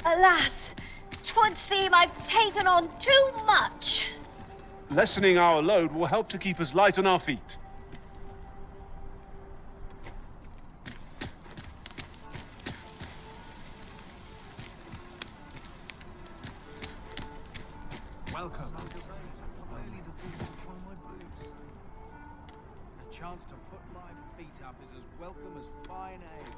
Alas, 'twould seem I've taken on too much. Lessening our load will help to keep us light on our feet. Welcome. Really the thing to try my boots. A chance to put my feet up is as welcome as fine ale.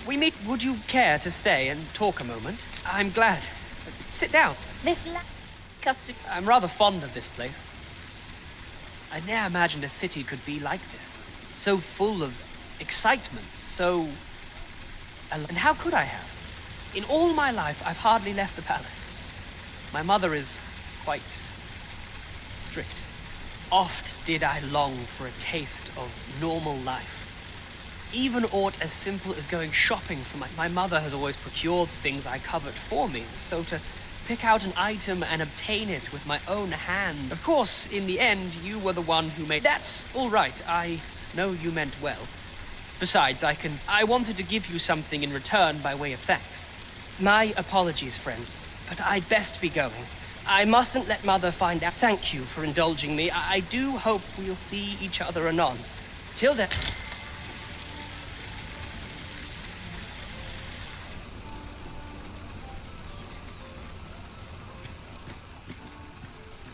We meet. Would you care to stay and talk a moment? I'm glad. Sit down. This custard. I'm rather fond of this place. I ne'er imagined a city could be like this. So full of excitement, so... And how could I have? In all my life, I've hardly left the palace. My mother is quite strict. Oft did I long for a taste of normal life. Even aught as simple as going shopping for my mother has always procured the things I covet for me, so to pick out an item and obtain it with my own hand. Of course, in the end, you were the one who made... That's all right. I know you meant well. Besides, I wanted to give you something in return by way of thanks. My apologies, friend, but I'd best be going. I mustn't let Mother find out. Thank you for indulging me. I do hope we'll see each other anon. Till then...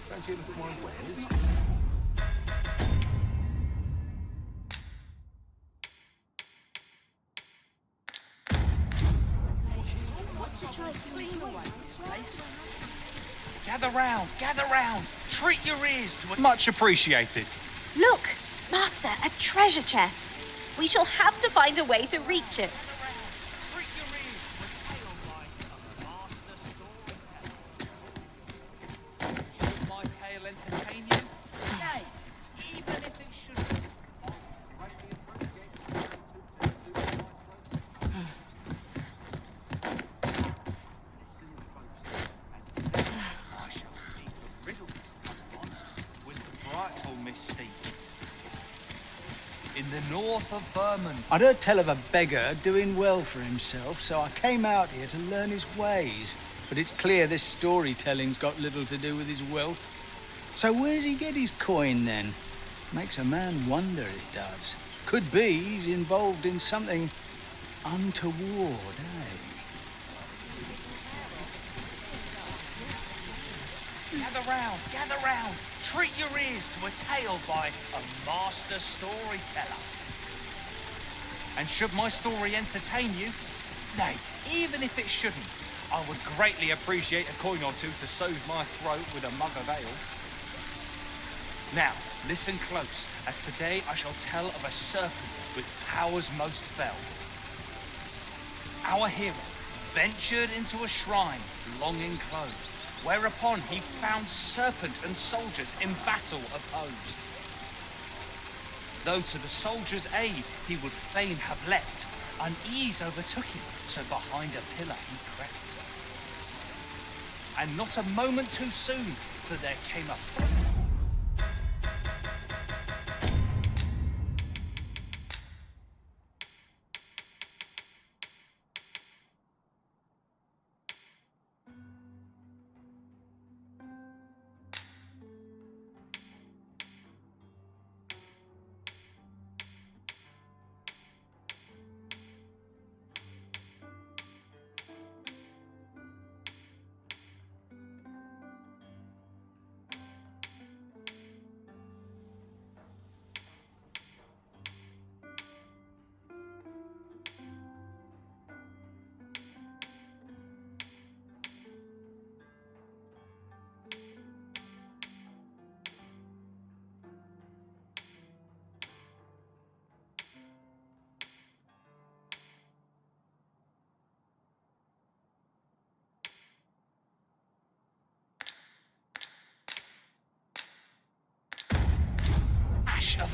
Fancy a little more wares? Gather round. Treat your ears to it. Much appreciated. Look, Master, a treasure chest. We shall have to find a way to reach it. Treat your ears to a tale like a master storyteller. Should my tale entertain you? Nay, even if it shouldn't, I would greatly appreciate it if you took to the zoo of my throat. Listen close, as today I shall speak of riddles and monsters with the frightful mystique. In the north of Vermont. I'd heard tell of a beggar doing well for himself, so I came out here to learn his ways. But it's clear this storytelling's got little to do with his wealth. So where's he get his coin, then? Makes a man wonder, it does. Could be he's involved in something untoward, eh? Gather round. Treat your ears to a tale by a master storyteller. And should my story entertain you, nay, even if it shouldn't, I would greatly appreciate a coin or two to soothe my throat with a mug of ale. Now, listen close, as today I shall tell of a serpent with powers most fell. Our hero ventured into a shrine long enclosed, whereupon he found serpent and soldiers in battle opposed. Though to the soldiers' aid he would fain have leapt, unease overtook him, so behind a pillar he crept. And not a moment too soon, for there came a...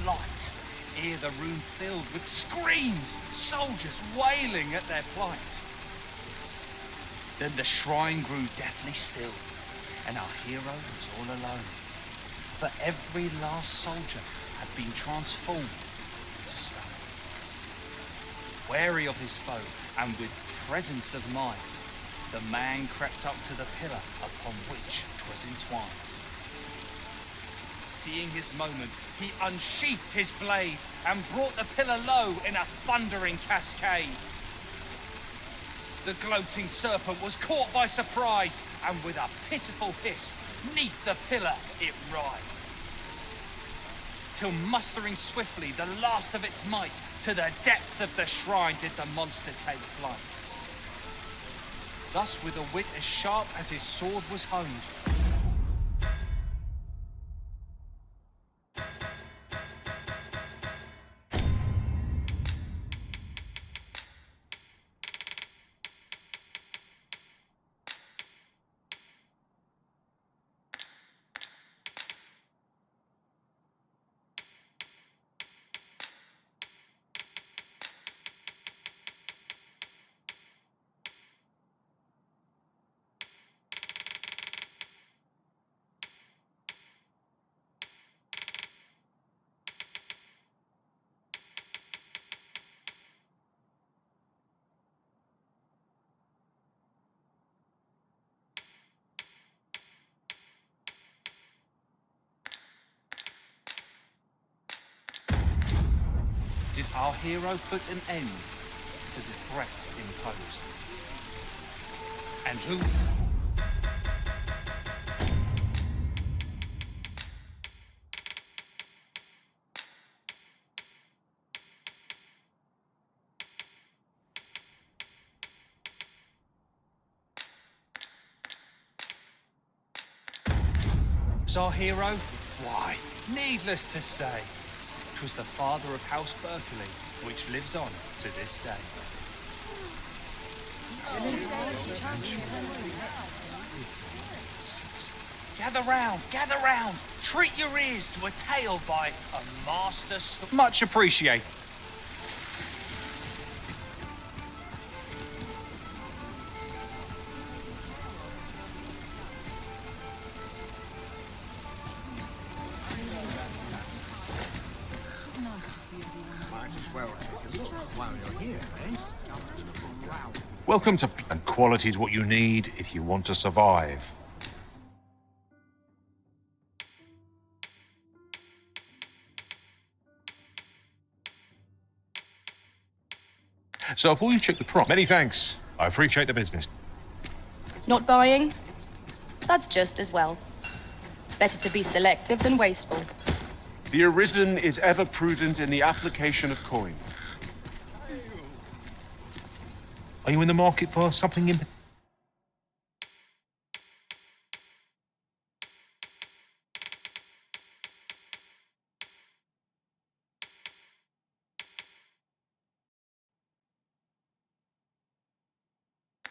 light. Hear the room filled with screams, soldiers wailing at their plight. Then the shrine grew deathly still, and our hero was all alone. For every last soldier had been transformed into stone. Wary of his foe, and with presence of mind, the man crept up to the pillar upon which 'twas entwined. Seeing his moment, he unsheathed his blade and brought the pillar low in a thundering cascade. The gloating serpent was caught by surprise, and with a pitiful hiss, 'neath the pillar it writhed. Till mustering swiftly the last of its might, to the depths of the shrine did the monster take flight. Thus with a wit as sharp as his sword was honed, did our hero put an end to the threat imposed. And who... was our hero? Why, needless to say, 'twas the father of House Berkeley, which lives on to this day. Gather round, treat your ears to a tale by a master much appreciated. Welcome to... And quality is what you need if you want to survive. So before you check the prop, many thanks. I appreciate the business. Not buying? That's just as well. Better to be selective than wasteful. The Arisen is ever prudent in the application of coin. Are you in the market for something in...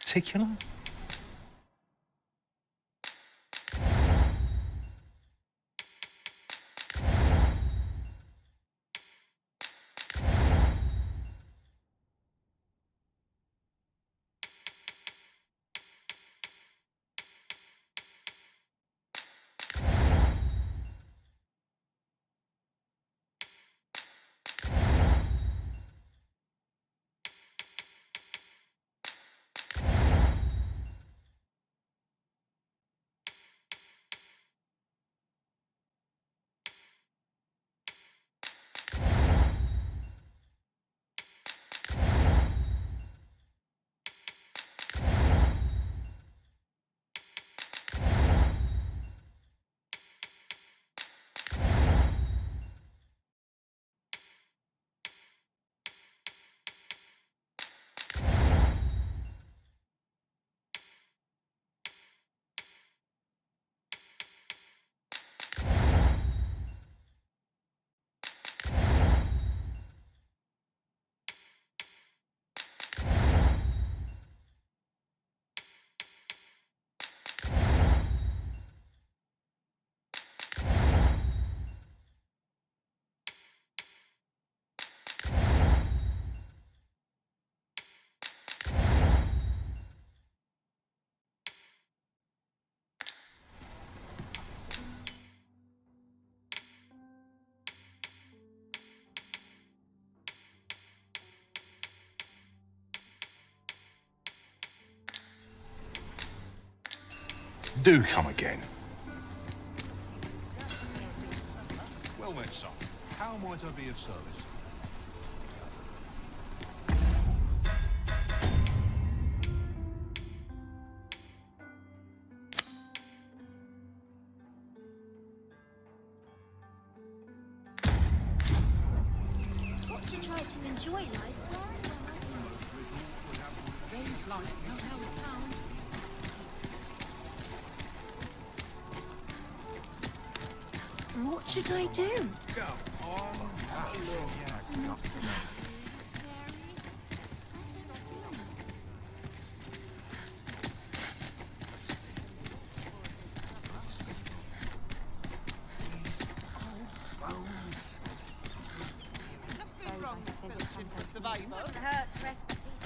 particular? Do come again. Well then, son, how might I be of service? Got to try to enjoy life. What should I do?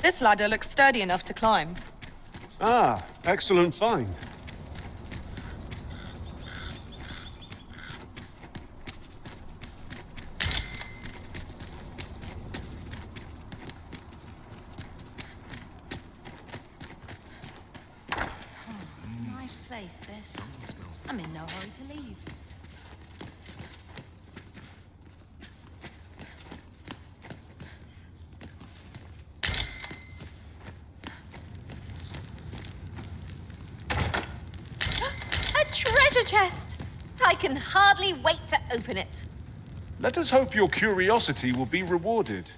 This ladder looks sturdy enough to climb. Ah, excellent find. Nice place, this. I'm in no hurry to leave. A treasure chest! I can hardly wait to open it. Let us hope your curiosity will be rewarded.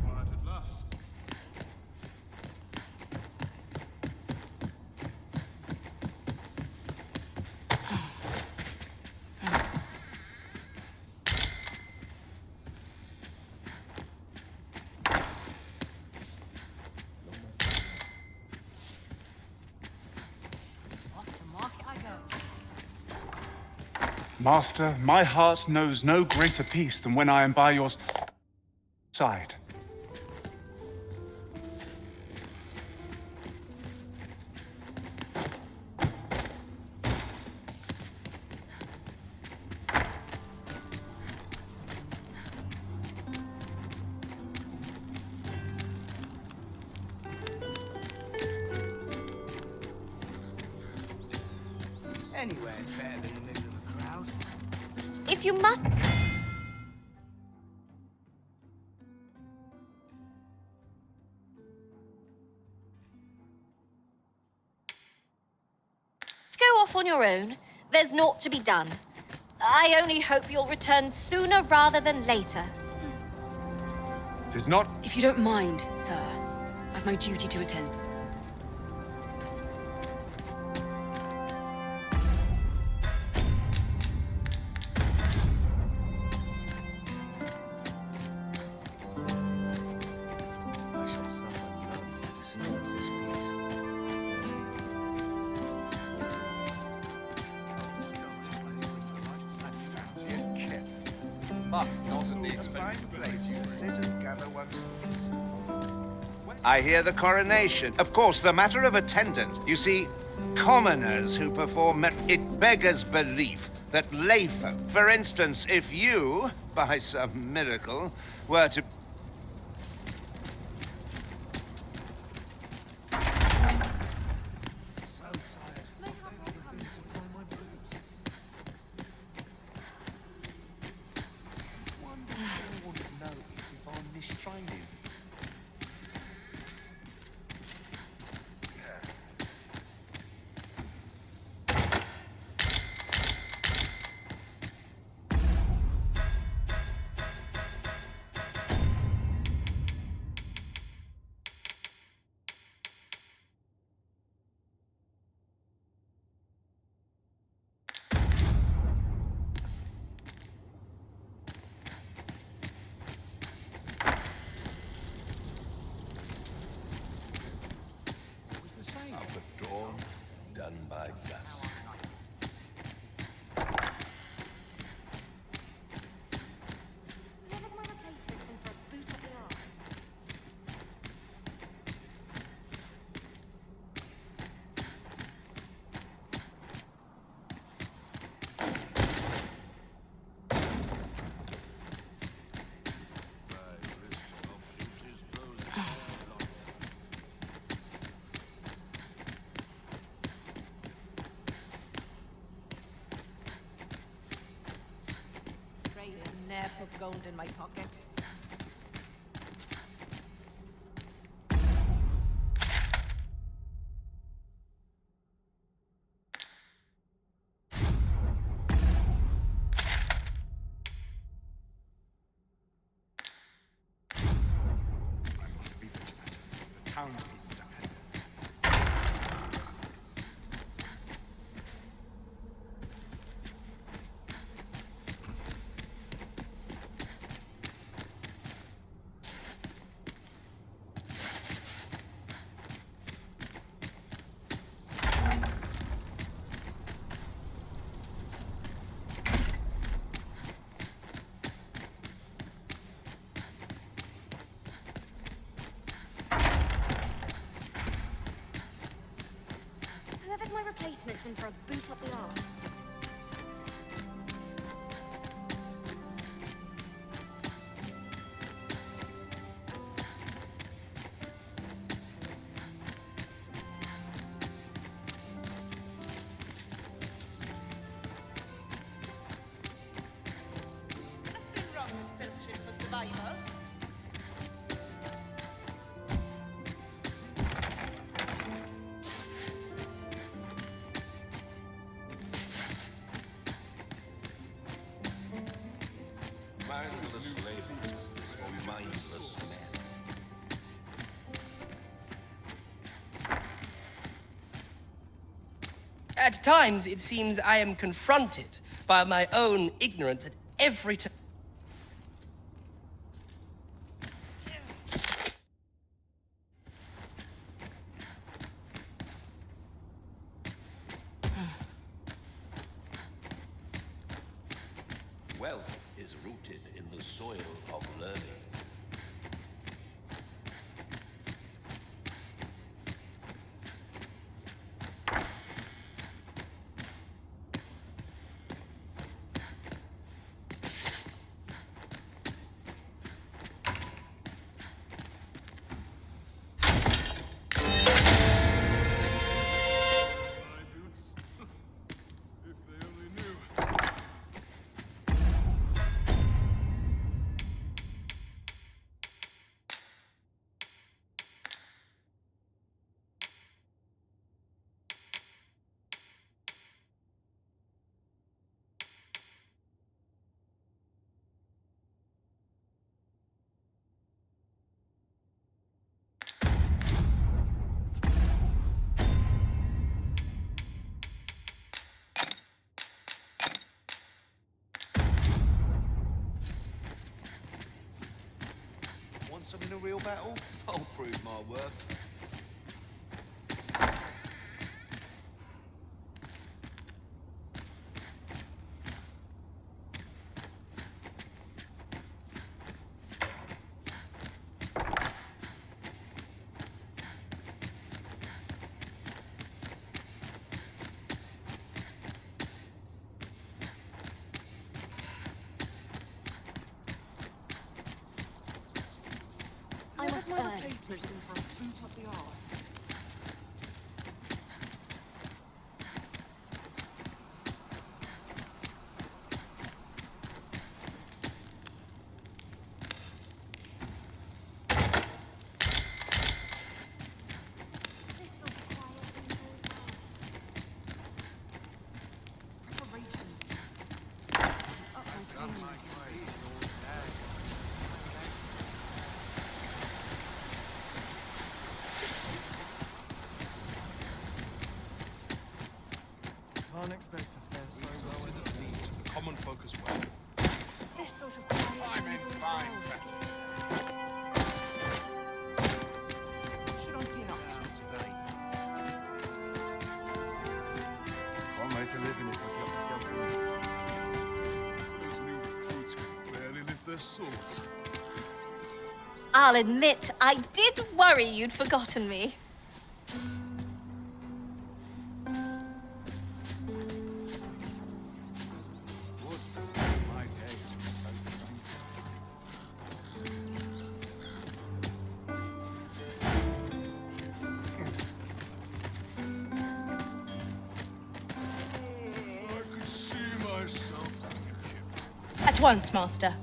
Quiet at last. Off to market I go. Master, my heart knows no greater peace than when I am by your side. Anywhere's better than the middle of the crowd. If you must... Go off on your own. There's naught to be done. I only hope you'll return sooner rather than later. Tis not. If you don't mind, sir, I've my duty to attend. I shall suffer no to disturb this peace. Fancy a kip. But not at the expense of place to sit and gather one's thoughts. I hear the coronation. Of course, the matter of attendance. You see, commoners who perform it beggars belief that layfolk, for instance, if you, by some miracle, were to... So tired. Barely the thing to tie my boots. Wonder if anyone would notice if I'm mistraining. done by dusk. Whoever's my replacement in for a boot up the arse. Pray you ne'er put gold in my pocket. I must be vigilant. The townspeople depend. Whoever's my replacement's in for a boot up the arse. Nothing wrong with filching for survival. Mindless laborers or mindless men. At times, it seems I am confronted by my own ignorance at every turn. Wealth is rooted in the soil of learning. My boots. If they only knew. Want some in a real battle? I'll prove my worth. I must my earn replacement in for a boot up the arse. this sort of quiet and as well. Preparations. Done my face, always has. Can't expect to fare so well in The needs of the common folk as well. This sort of quiet I'm and in as fine well. fettle. What should I get up to today? the swords. I'll admit, I did worry you'd forgotten me. My days were so I could see myself At once, Master.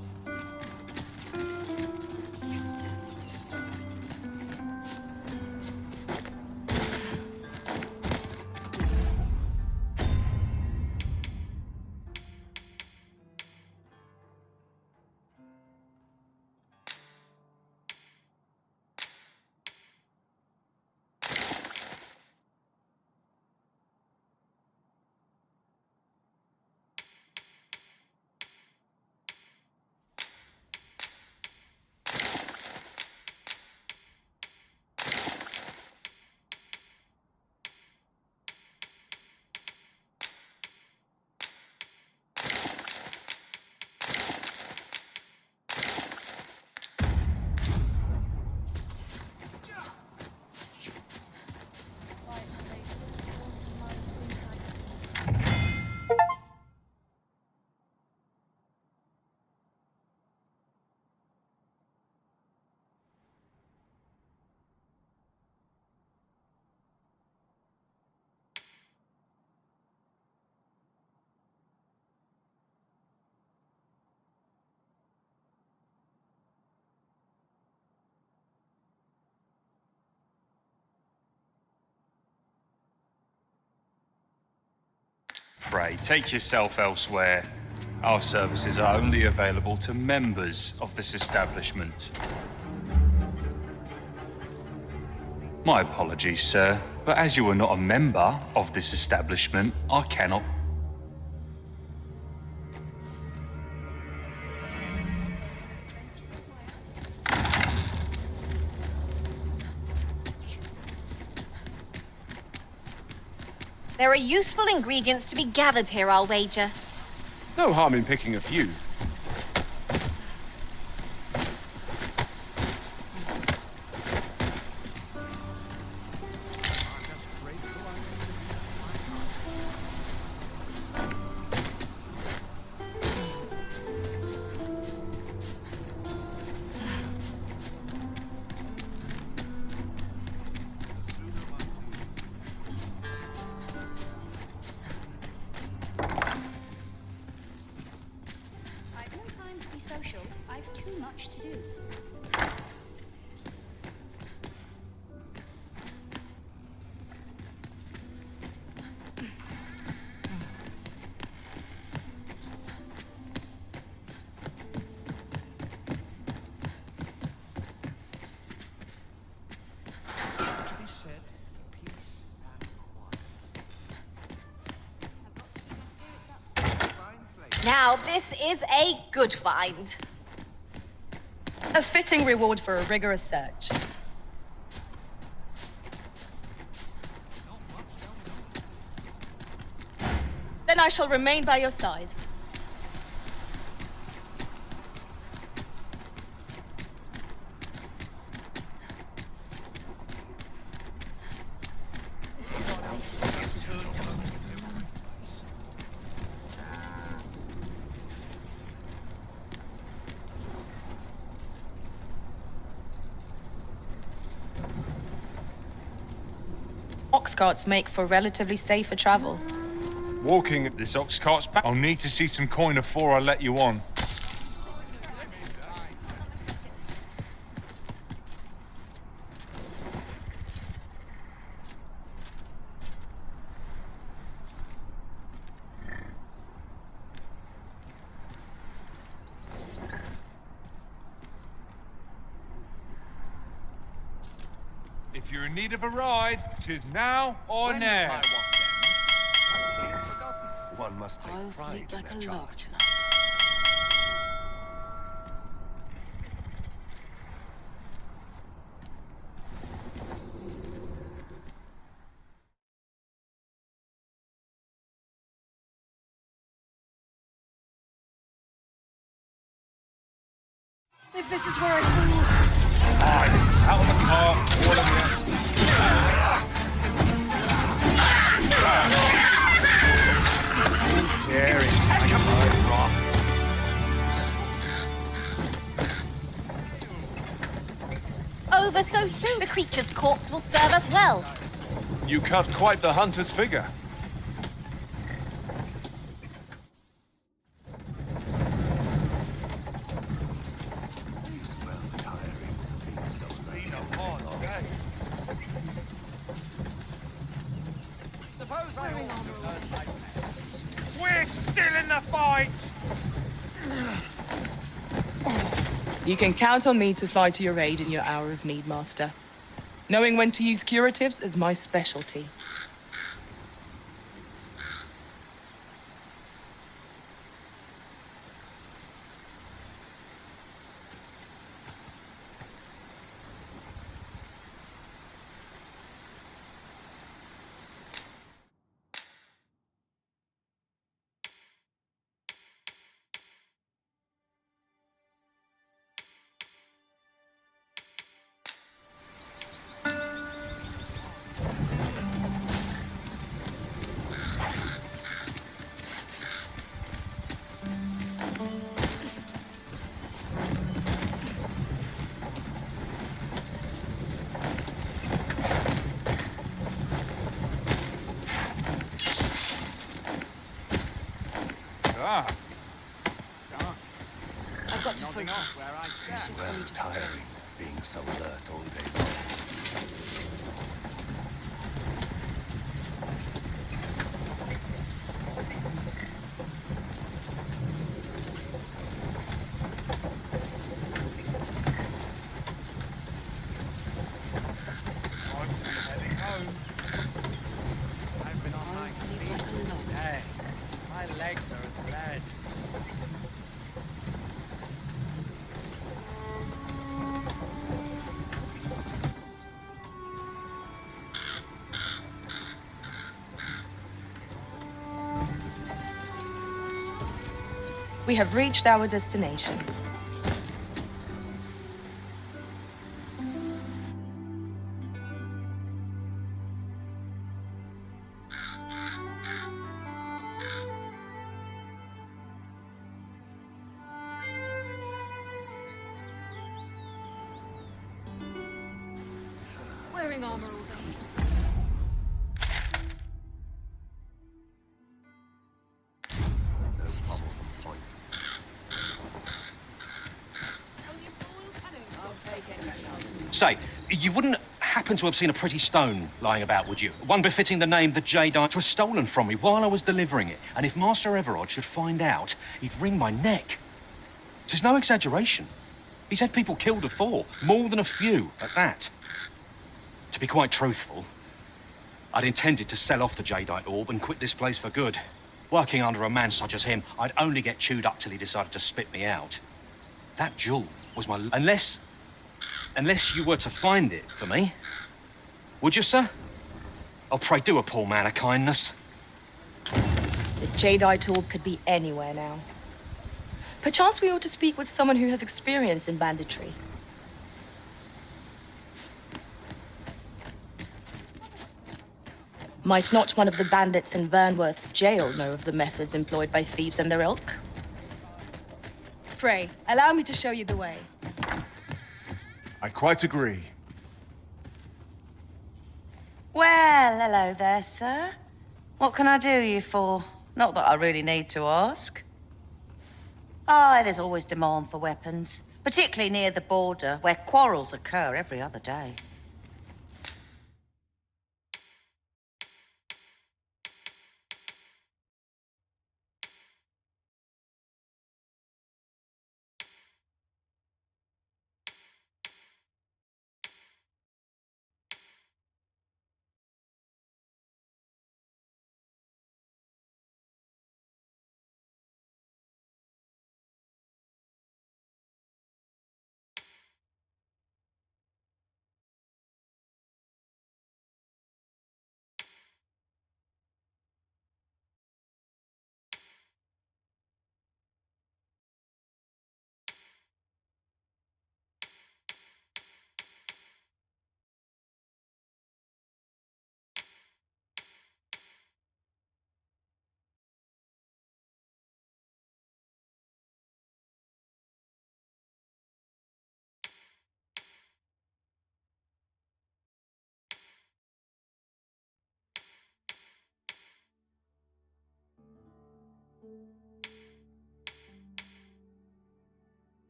Pray, take yourself elsewhere. Our services are only available to members of this establishment. My apologies, sir, but as you are not a member of this establishment, I cannot. There are useful ingredients to be gathered here, I'll wager. No harm in picking a few. I've no time to be social. I've too much to do. to be said for peace and quiet. I've got to keep my spirits up. Fine place. Now, this is a good find. A fitting reward for a rigorous search. Then I shall remain by your side. Ox carts make for relatively safer travel. Walking this ox cart's back. I'll need to see some coin before I let you on. If you're in need of a ride, 'tis now or When does ne'er. my watch end? I've clean forgotten. One must take I'll pride sleep in like their a log charge. tonight. If this is where I fall... Fine. Out of the car, all of you. There is such a bird rock. Over so soon. The creature's corpse will serve us well. You cut quite the hunter's figure. It is well tiring being so late. Suppose I ought to learn my We're still in the fight! You can count on me to fly to your aid in your hour of need, Master. Knowing when to use curatives is my specialty. Ah. I've got to focus. Where I stand. It is well tiring being so alert all day long. Time to be heading home. I've been on my feet all day. My legs are red. We have reached our destination. Wearing armor all day. No bubble from point. Say, you wouldn't happen to have seen a pretty stone lying about, would you? One befitting the name the Jadeite was stolen from me while I was delivering it. And if Master Everard should find out, he'd wring my neck. 'Tis no exaggeration. He's had people killed before, more than a few at that. To be quite truthful, I'd intended to sell off the Jadeite orb and quit this place for good. Working under a man such as him, I'd only get chewed up till he decided to spit me out. That jewel was my... Unless you were to find it for me. Would you, sir? Oh, pray do a poor man a kindness. The Jadeite orb could be anywhere now. Perchance we ought to speak with someone who has experience in banditry. Might not one of the bandits in Vernworth's jail know of the methods employed by thieves and their ilk? Pray, allow me to show you the way. I quite agree. Well, hello there, sir. What can I do you for? Not that I really need to ask. Oh, there's always demand for weapons, particularly near the border, where quarrels occur every other day.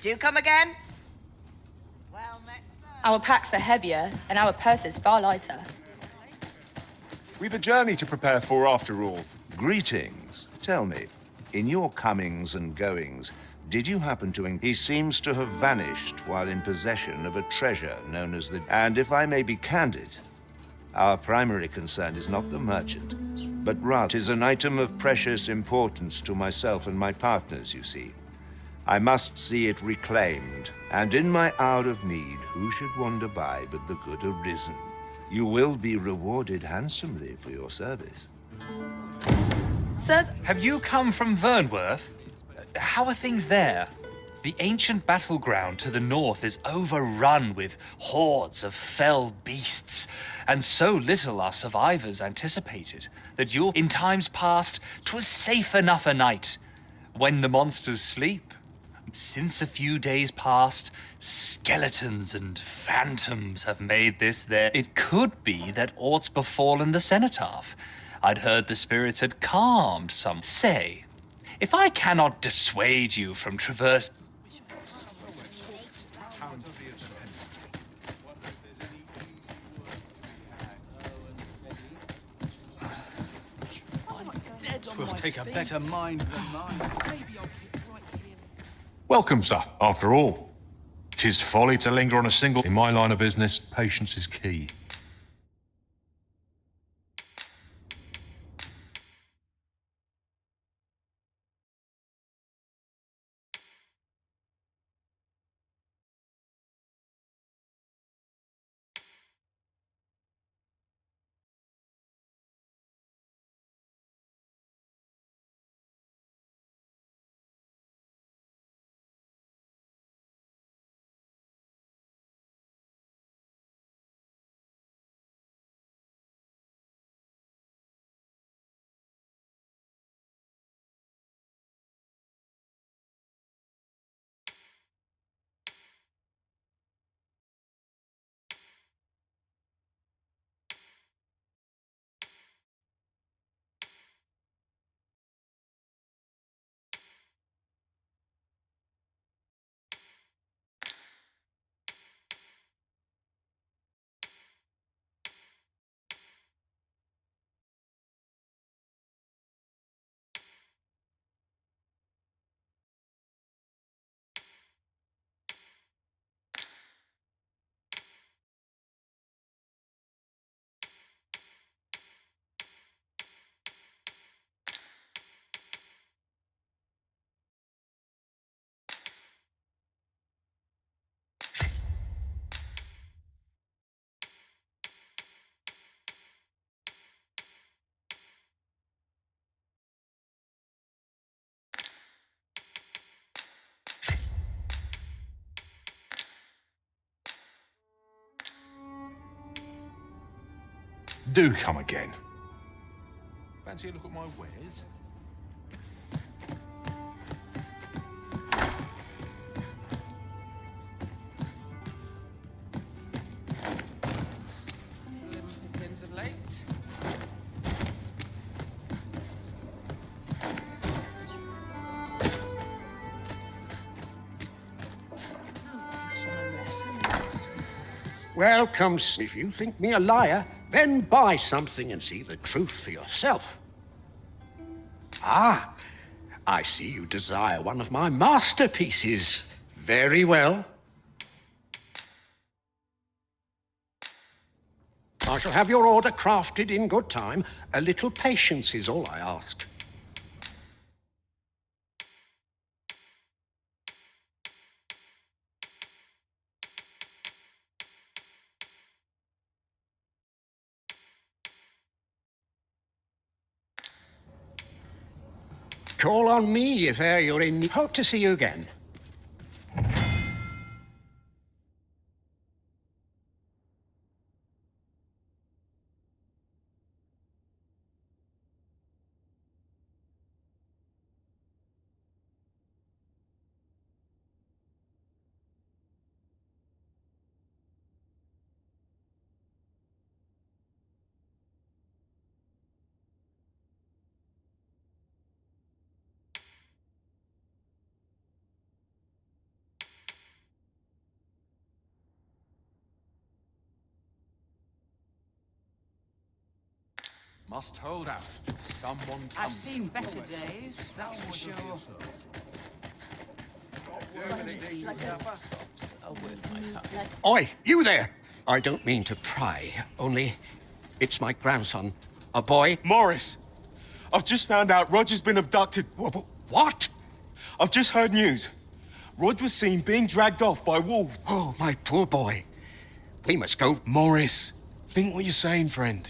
Do come again? Our packs are heavier, and our purses far lighter. We've a journey to prepare for after all. Greetings. Tell me, in your comings and goings, did you happen to... He seems to have vanished while in possession of a treasure known as the... And if I may be candid, our primary concern is not the merchant, but rather is an item of precious importance to myself and my partners, you see. I must see it reclaimed, and in my hour of need, who should wander by but the good arisen? You will be rewarded handsomely for your service. Sirs, have you come from Vernworth? How are things there? The ancient battleground to the north is overrun with hordes of fell beasts, and so little are survivors anticipated that you'll... In times past, 'twas safe enough a night when the monsters sleep. Since a few days past, skeletons and phantoms have made this there. It could be that aught's befallen the cenotaph. I'd heard the spirits had calmed some. Say, if I cannot dissuade you from traverse... Twill take a better mind than mine. Welcome, sir. After all, 'tis folly to linger on a single... In my line of business, patience is key. Do come again. Fancy a look at my wares? Slim pickings of late. Welcome. If you think me a liar, then buy something and see the truth for yourself. Ah, I see you desire one of my masterpieces. Very well. I shall have your order crafted in good time. A little patience is all I ask. Call on me if e'er you're in. Hope to see you again. Must hold out till someone comes. I've seen better days, that's for sure. Oi, you there! I don't mean to pry, only it's my grandson, a boy. Morris, I've just found out Roger's been abducted. What? I've just heard news. Rog was seen being dragged off by wolves. Oh, my poor boy. We must go. Morris, think what you're saying, friend.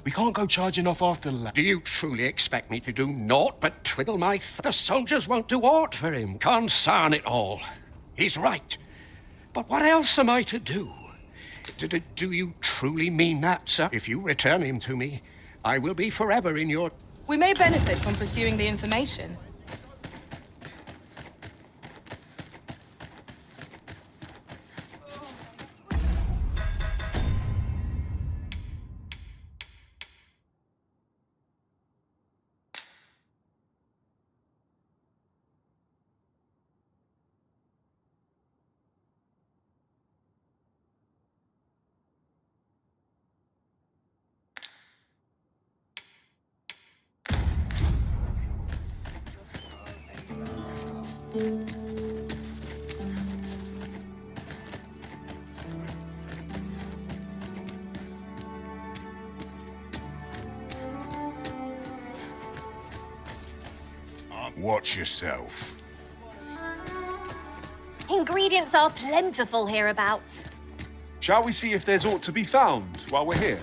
We can't go charging off after the lad. Do you truly expect me to do naught but twiddle my The soldiers won't do aught for him. Concern it all. He's right. But what else am I to do? Do you truly mean that, sir? If you return him to me, I will be forever in your... We may benefit from pursuing the information. Watch yourself. Ingredients are plentiful hereabouts. Shall we see if there's aught to be found while we're here?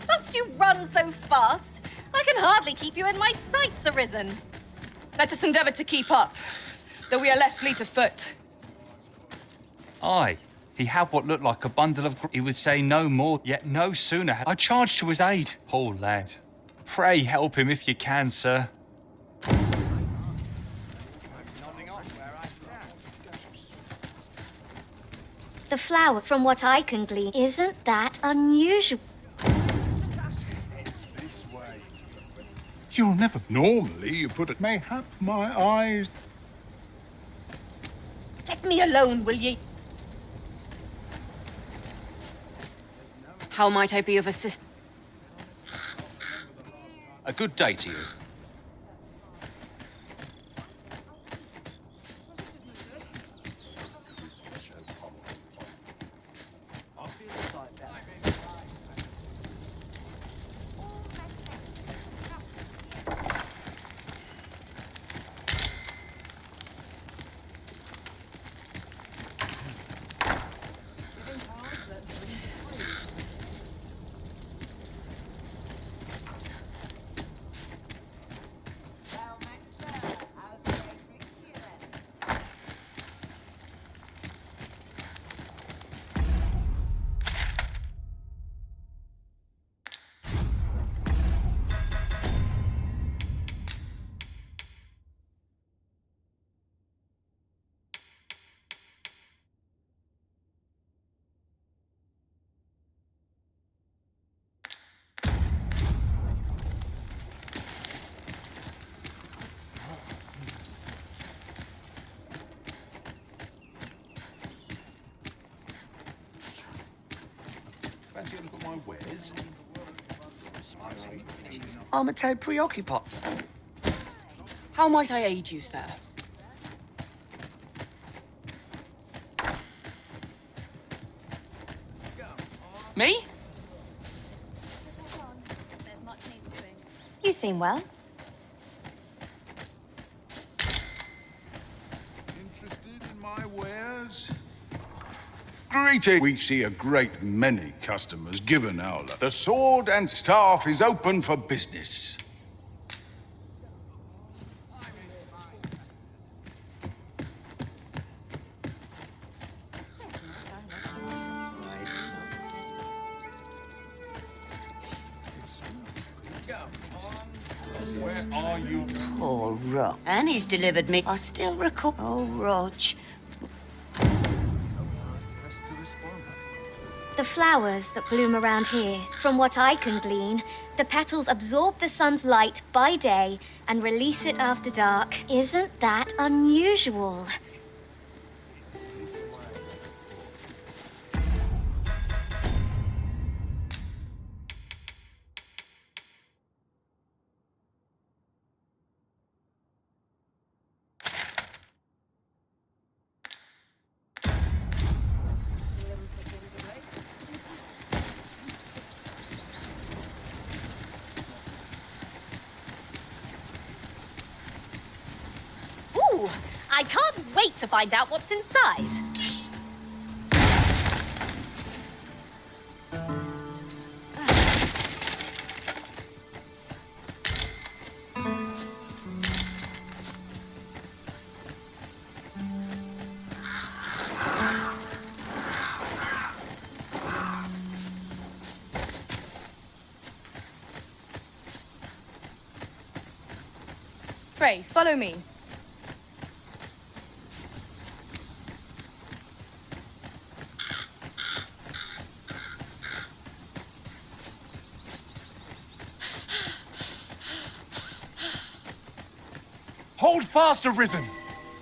Must you run so fast? I can hardly keep you in my sights, Arisen. Let us endeavor to keep up, though we are less fleet of foot. Aye, he had what looked like a bundle of... He would say no more, yet no sooner had I charged to his aid. Poor lad. Pray help him if you can, sir. The flower, from what I can glean, isn't that unusual. You'll never... Normally, you put it... Mayhap my eyes... Let me alone, will ye? How might I be of assistance? A good day to you. I'm a tad preoccupied. How might I aid you, sir? Me? You seem well. Interested in my wares? Greeting. We see a great many customers given our The sword and staff is open for business. Where are you? Poor Rog. And he's delivered me. I still recall. Oh, Rog. Pressed to respond. The flowers that bloom around here, from what I can glean, the petals absorb the sun's light by day and release it after dark. Isn't that unusual? Ooh, I can't wait to find out what's inside. Pray, follow me. Hold fast, Arisen!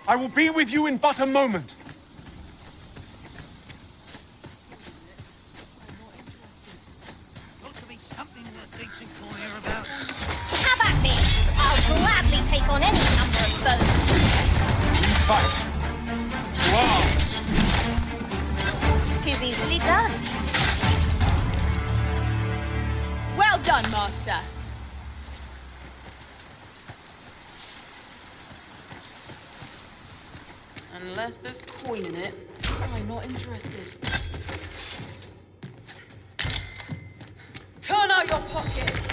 I will be with you in but a moment. Got to be something that decent to hear about. Have at me! I'll gladly take on any number of foes. Fight! To arms! 'Tis easily done. Well done, Master. Unless there's coin in it, I'm not interested. Turn out your pockets!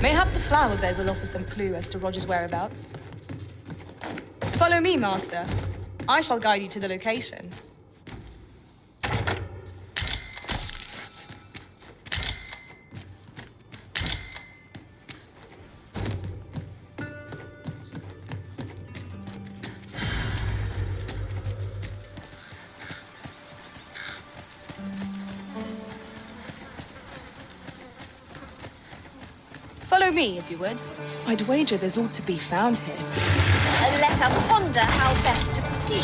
Mayhap the flower bed will offer some clue as to Roger's whereabouts. Follow me, Master. I shall guide you to the location. Follow me, if you would. I'd wager there's ought to be found here. Let us ponder how best to proceed.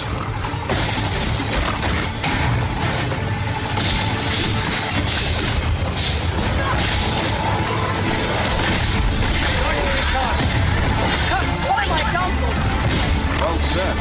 What am I done for? Well said.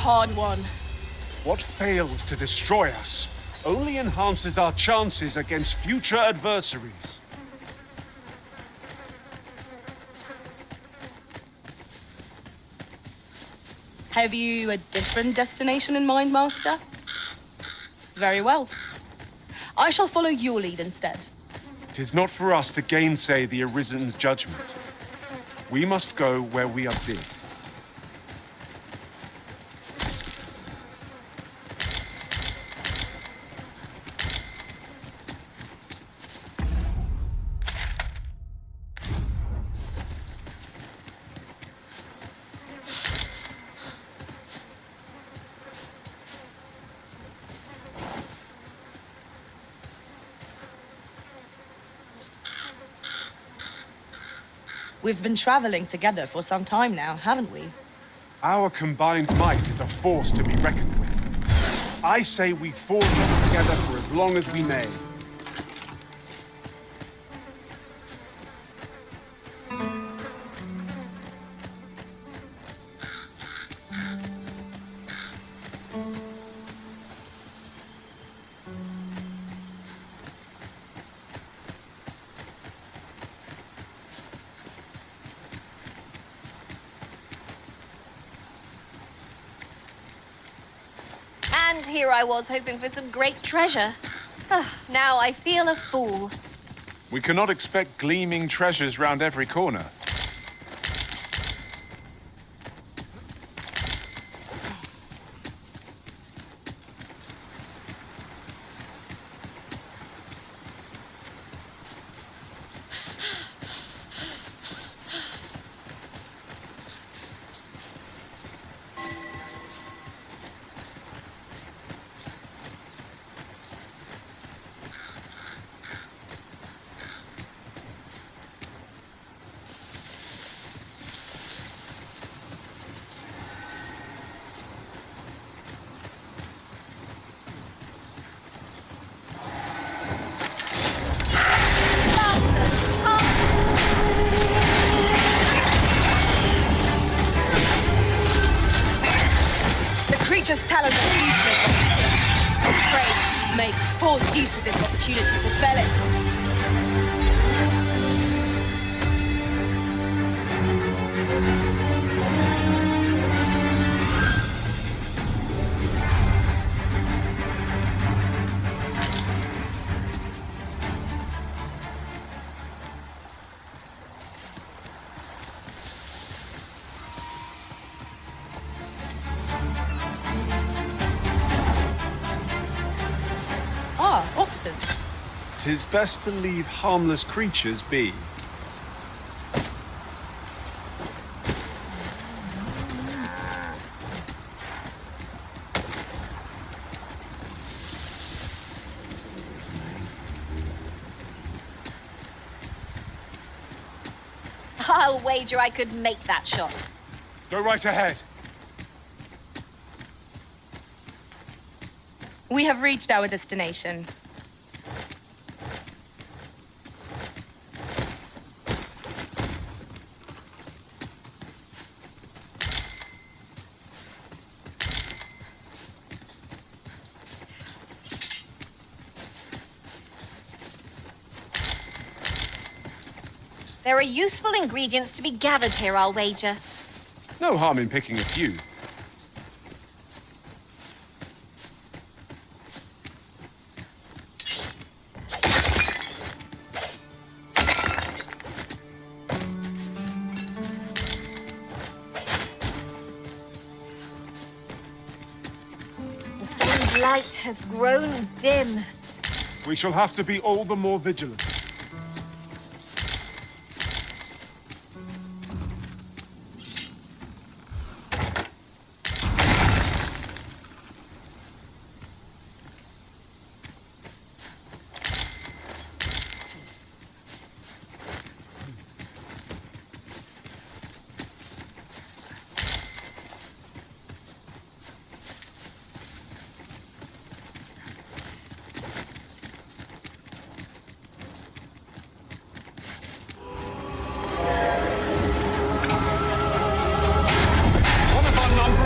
hard won. What fails to destroy us only enhances our chances against future adversaries. Have you a different destination in mind, Master? Very well. I shall follow your lead instead. It is not for us to gainsay the Arisen's judgment. We must go where we are bid. We've been traveling together for some time now, haven't we? Our combined might is a force to be reckoned with. I say we forge together for as long as we may. And here I was hoping for some great treasure. Now I feel a fool. We cannot expect gleaming treasures round every corner. Creature's talons are useless. Pray, make full use of this opportunity to fell it. Oxen. 'Tis best to leave harmless creatures be. I'll wager I could make that shot. Go right ahead. We have reached our destination. There are useful ingredients to be gathered here, I'll wager. No harm in picking a few. The sun's light has grown dim. We shall have to be all the more vigilant.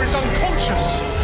Is unconscious.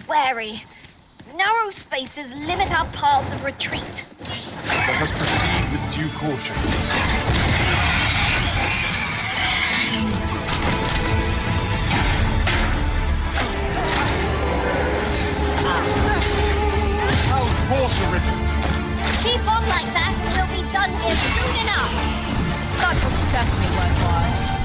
wary. Narrow spaces limit our paths of retreat. Let us proceed with due caution. How force arisen! Keep on like that and we'll be done here soon enough. That was certainly worthwhile.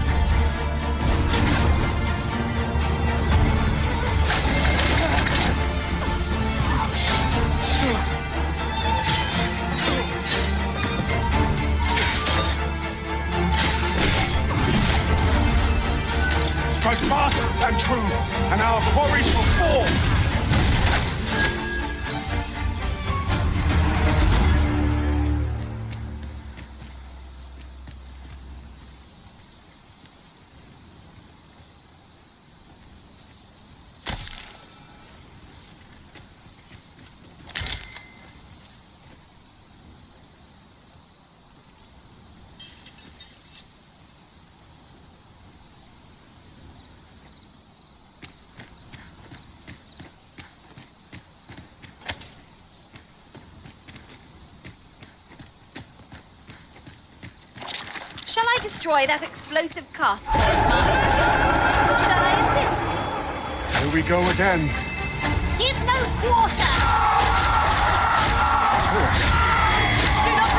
Strike fast and true, and our quarry shall fall! Shall I destroy that explosive cask for us, Mark? Shall I assist? Here we go again. Give no quarter! Do not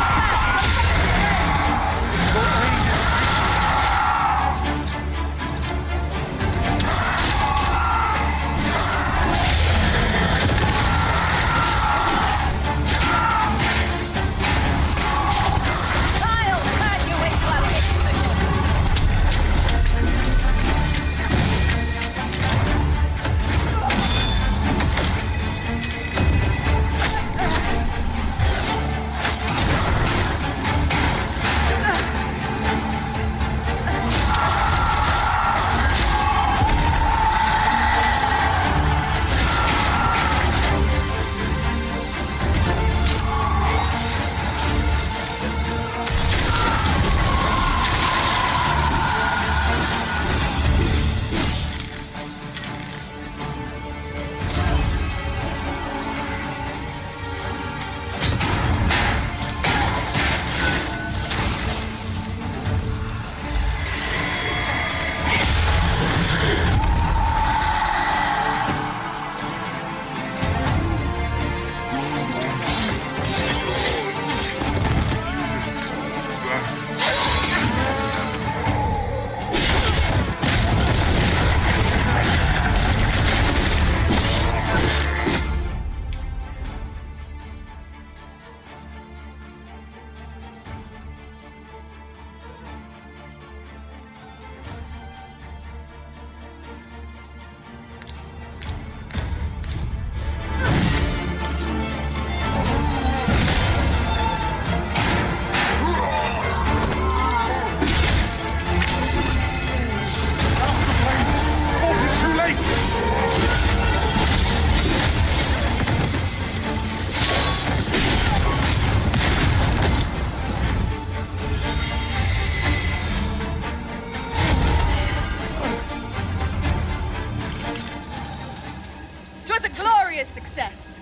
Success.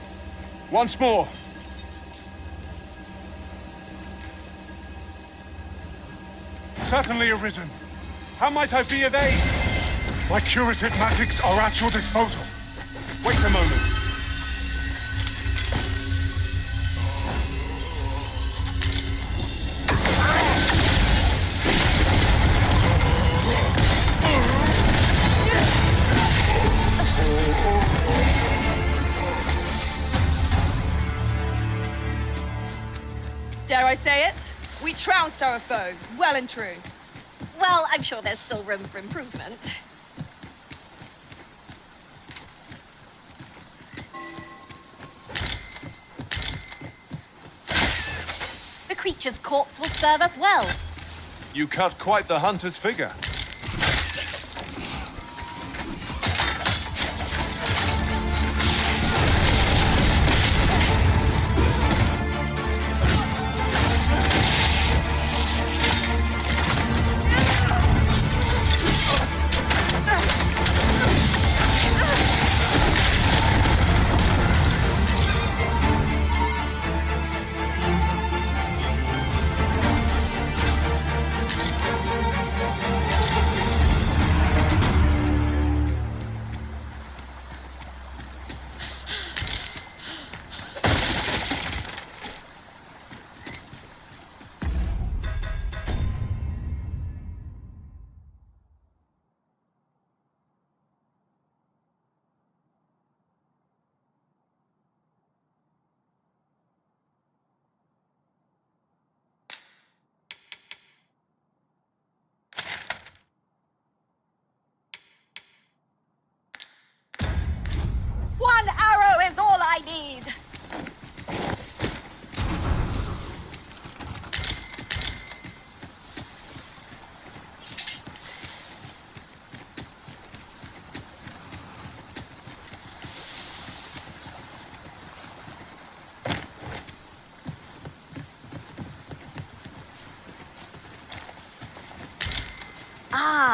Once more. Certainly arisen. How might I be of aid? My curative magics are at your disposal. Wait a moment. Dare I say it? We trounced our foe, well and true. Well, I'm sure there's still room for improvement. The creature's corpse will serve us well. You cut quite the hunter's figure.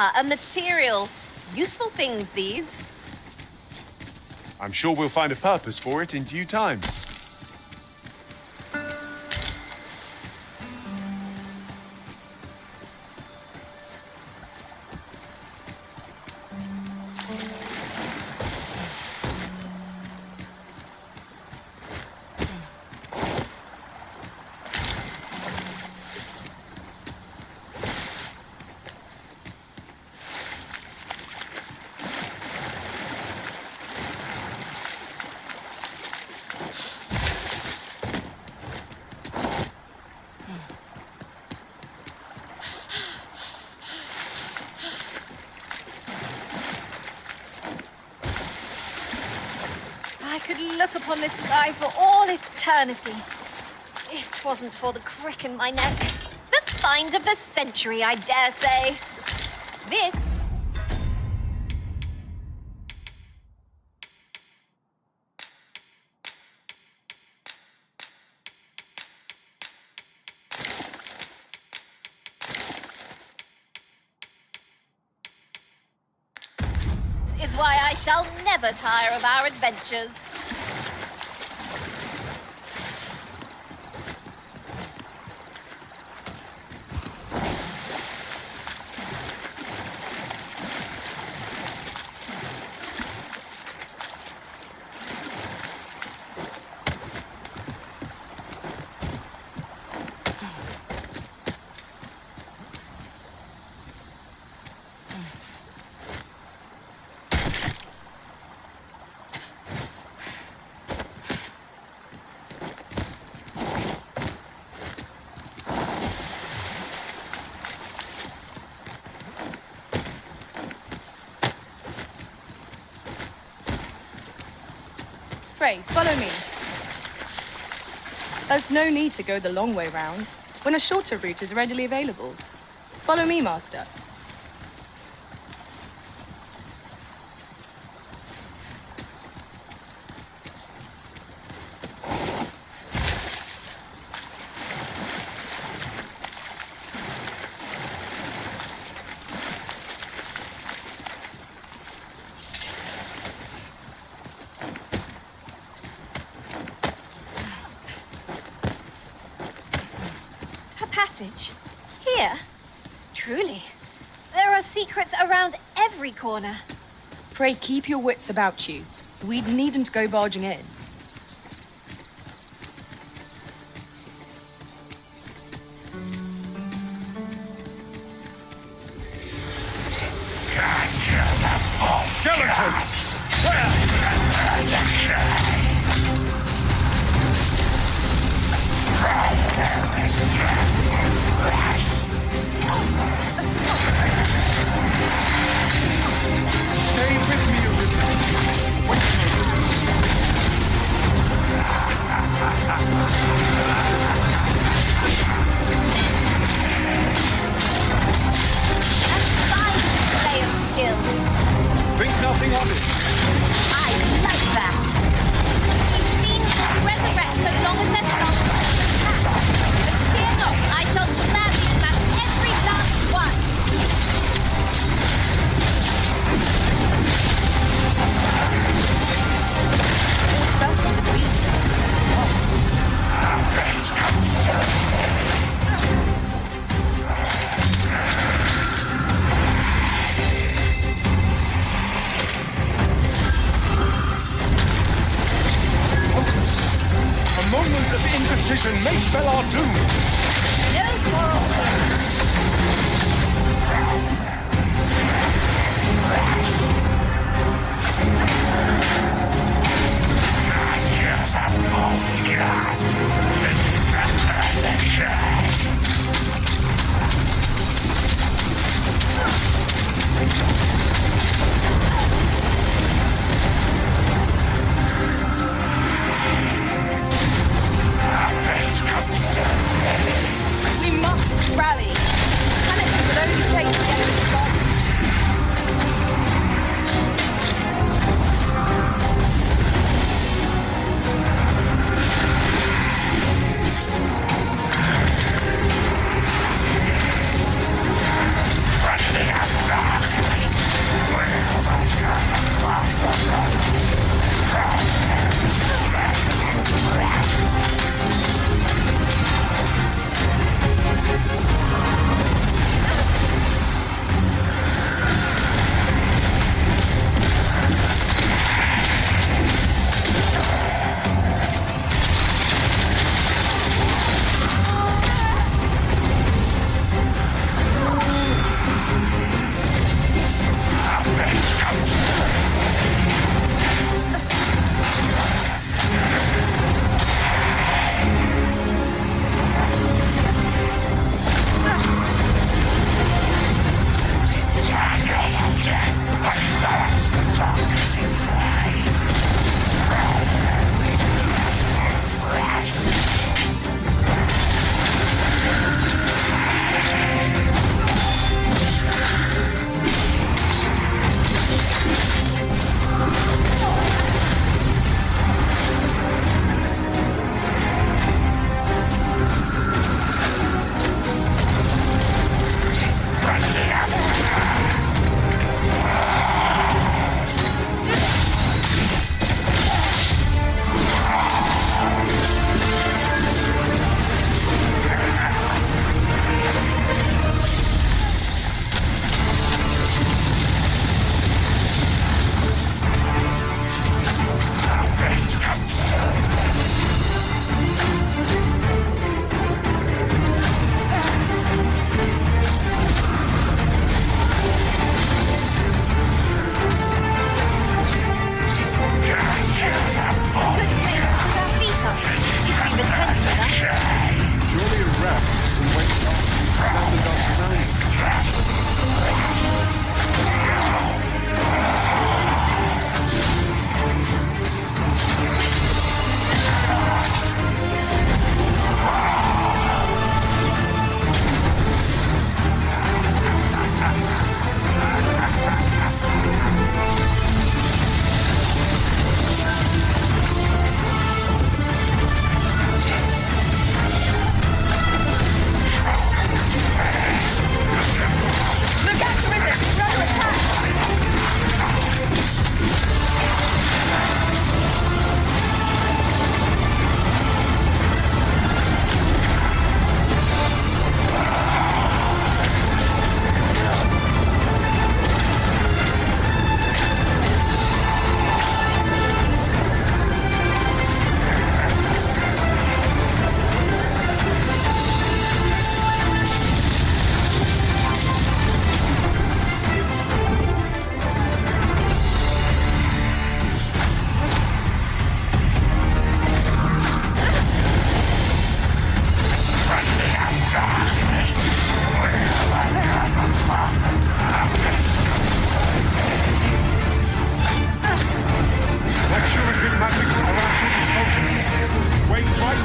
Ah, a material. Useful things, these. I'm sure we'll find a purpose for it in due time. I could look upon this sky for all eternity. It wasn't for the crick in my neck. The find of the century, I dare say. This... is why I shall never tire of our adventures. Frey, follow me. There's no need to go the long way round when a shorter route is readily available. Follow me, Master. Passage. Here? Truly. There are secrets around every corner. Pray keep your wits about you. We needn't go barging in. Stay with me, Elizabeth. Wait Display of skill. Think nothing of it. I like that. It means to resurrect so long as their skulls attack. But fear not, I shall gladly smash every last one. A moment of indecision may spell our doom. No quarrel. We must rally. Panic will only place the enemy's advantage.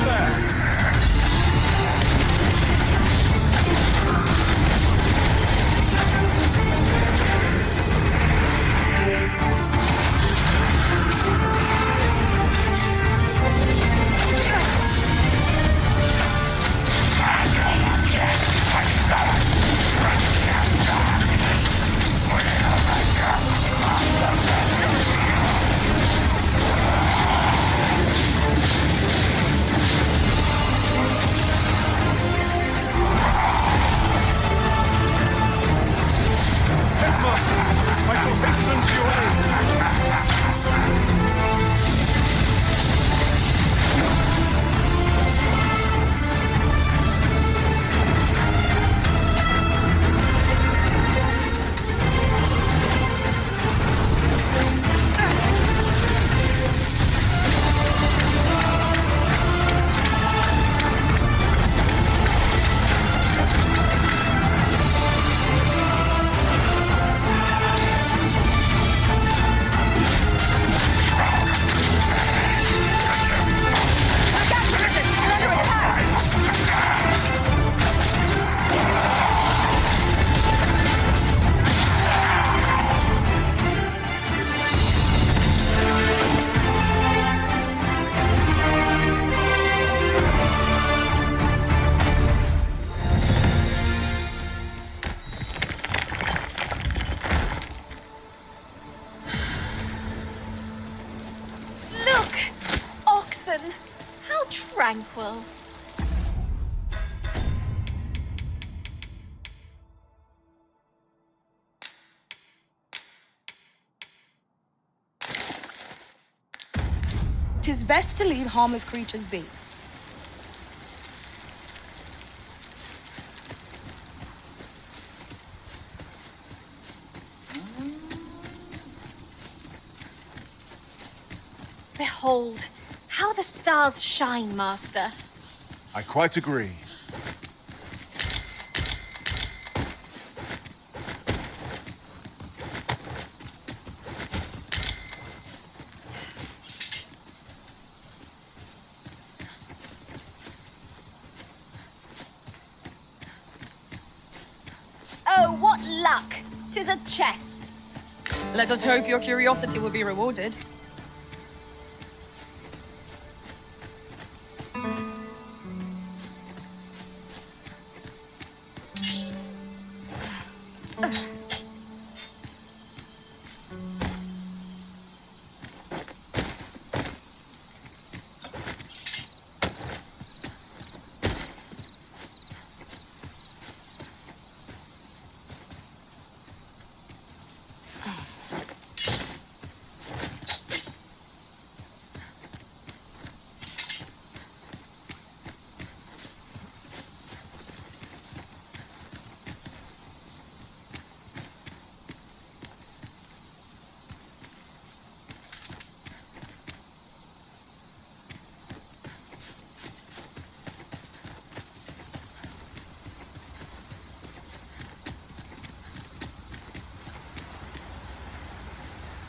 there! Tranquil. "'Tis best to leave harmless creatures be." Behold, how the stars shine, Master. I quite agree. Oh, what luck! 'Tis a chest. Let us hope your curiosity will be rewarded.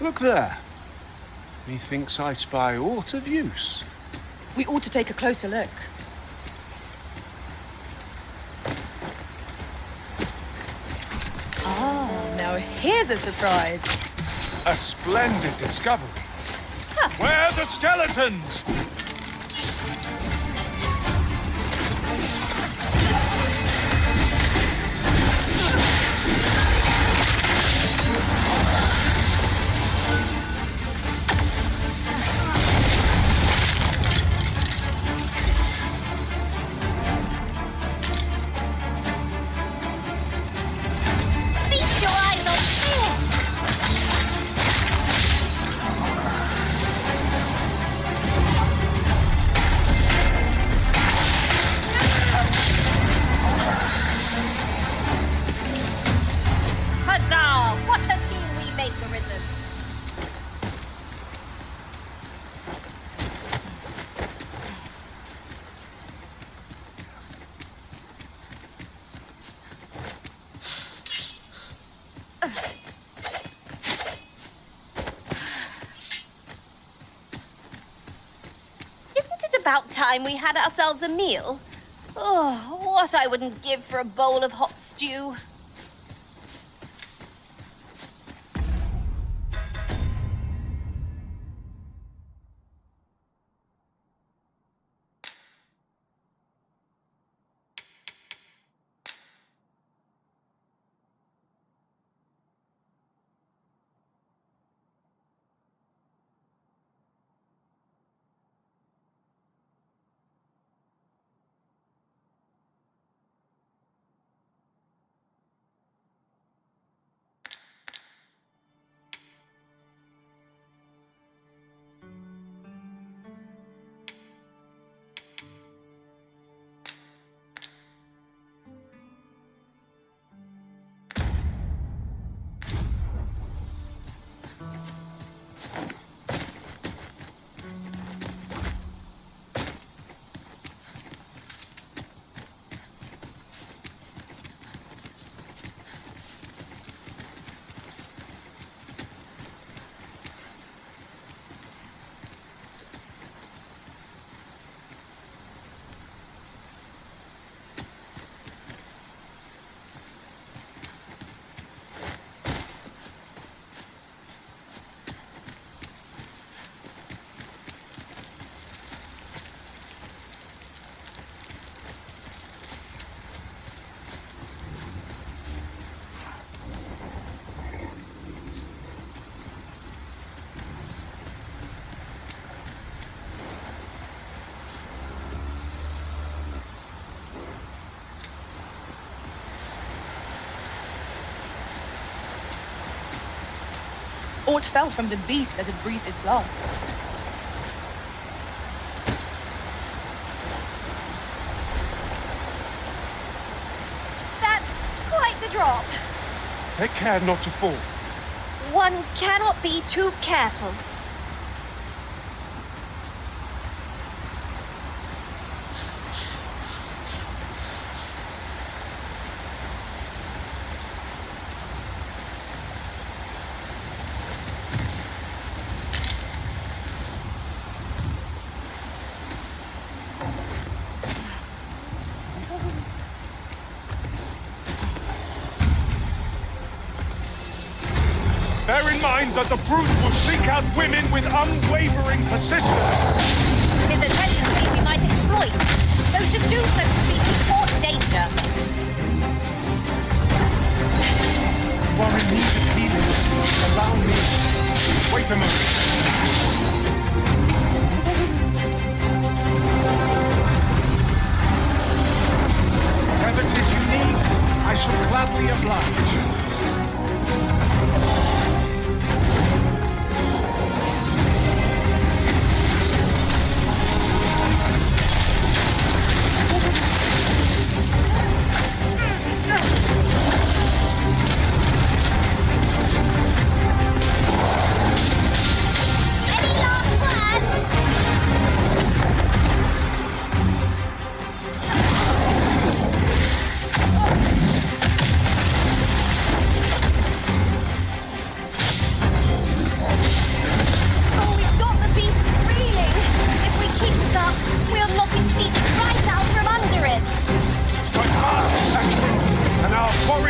Look there. Methinks I spy aught of use. We ought to take a closer look. Ah, now here's a surprise. A splendid discovery. Where are the skeletons? Feast your eyes on this! about time we had ourselves a meal. Oh, what I wouldn't give for a bowl of hot stew. Aught fell from the beast as it breathed its last. That's quite the drop. Take care not to fall. One cannot be too careful. Bear in mind that the brute will seek out women with unwavering persistence. Tis a tendency we might exploit, though to do so would be to court danger. You are in need of healing. Allow me. Wait a moment. Whatever it is you need, I shall gladly oblige.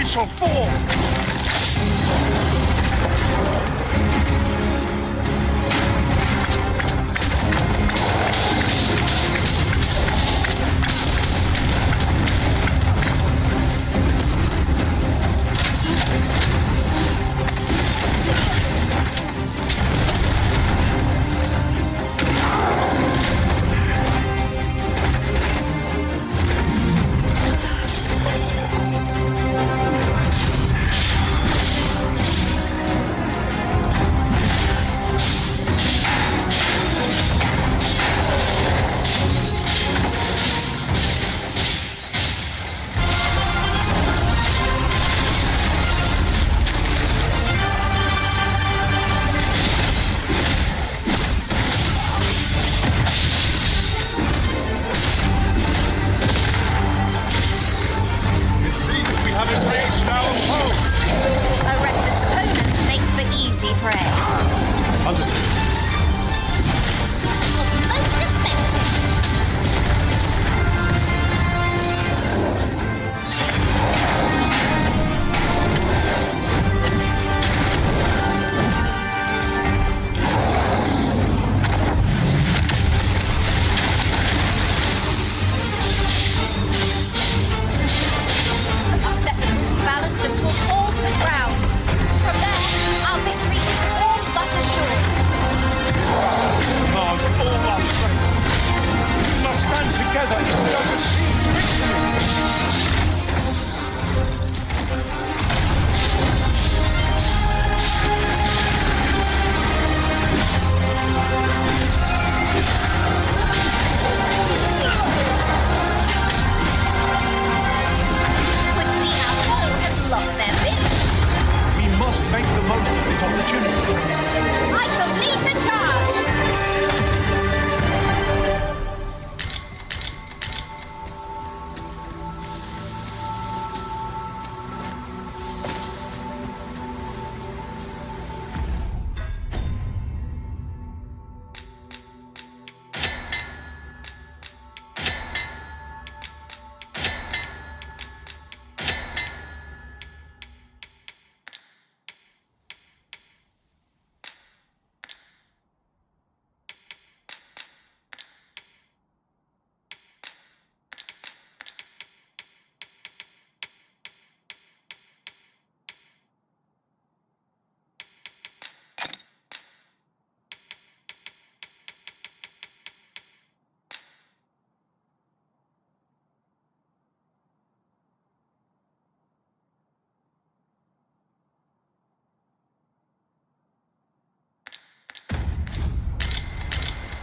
Shall fall!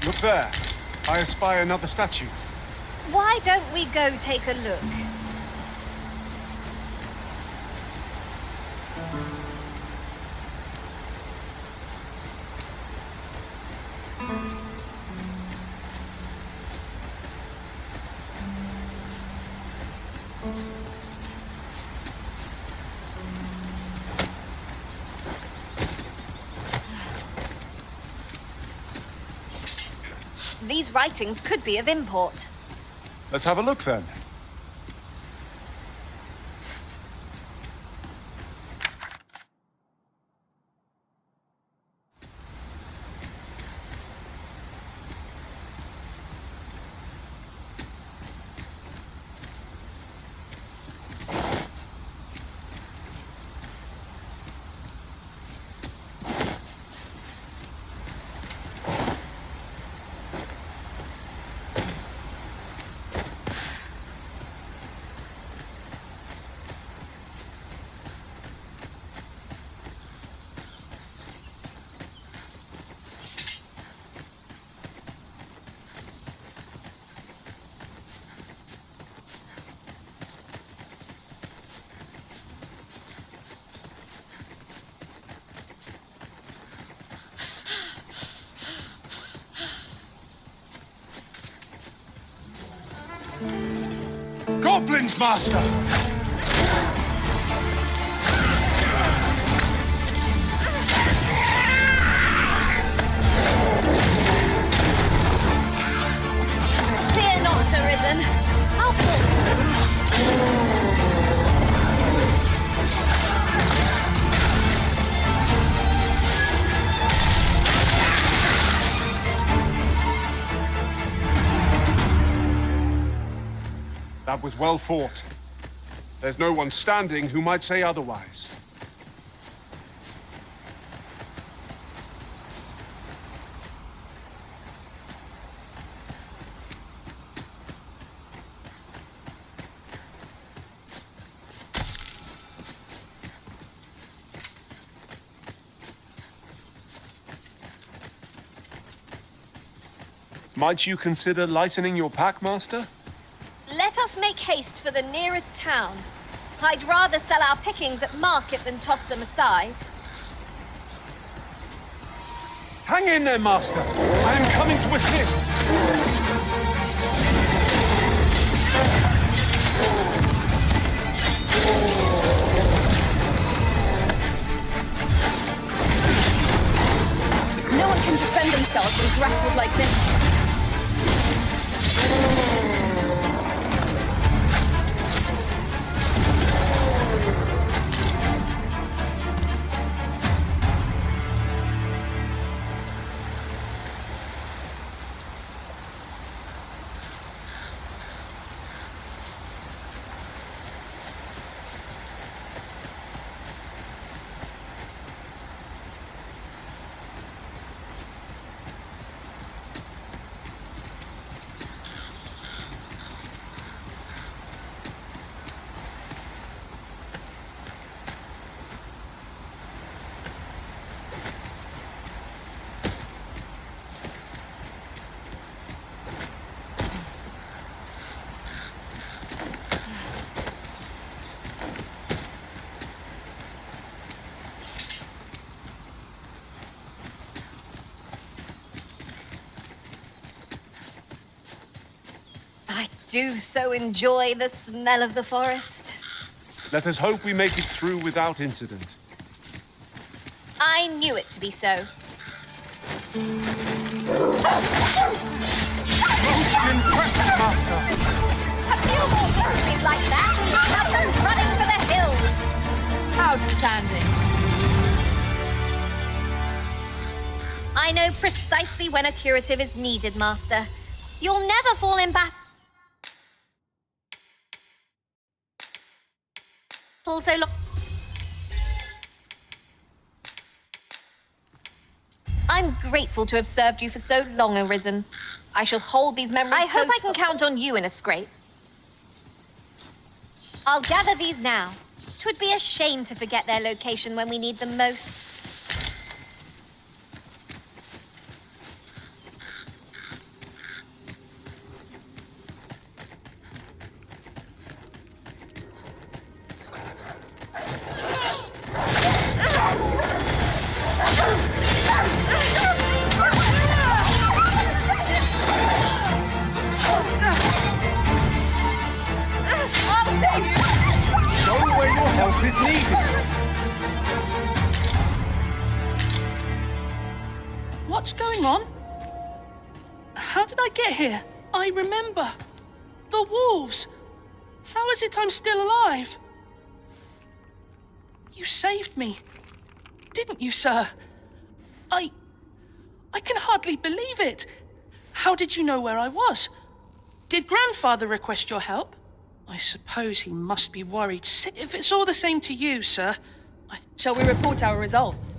Look there. I espy another statue. Why don't we go take a look? These writings could be of import. Let's have a look then. Goblins, Master! Fear not, Arisen. I'll pull. That was well fought. There's no one standing who might say otherwise. Might you consider lightening your pack, Master? Let us make haste for the nearest town. I'd rather sell our pickings at market than toss them aside. Hang in there, Master. I am coming to assist. No one can defend themselves when grappled like this. I do so enjoy the smell of the forest. Let us hope we make it through without incident. I knew it to be so. Most impressive, Master! A few more victories like that and we'll have them running for the hills! Outstanding. I know precisely when a curative is needed, Master. You'll never fall in battle so long. I'm grateful to have served you for so long, Arisen. I shall hold these memories I hope I can count on you in a scrape. I'll gather these now. 'Twould be a shame to forget their location when we need them most. help is needed. What's going on? How did I get here? I remember. The wolves. How is it I'm still alive? You saved me. Didn't you, sir? I can hardly believe it. How did you know where I was? Did Grandfather request your help? I suppose he must be worried. If it's all the same to you, sir. Shall we report our results?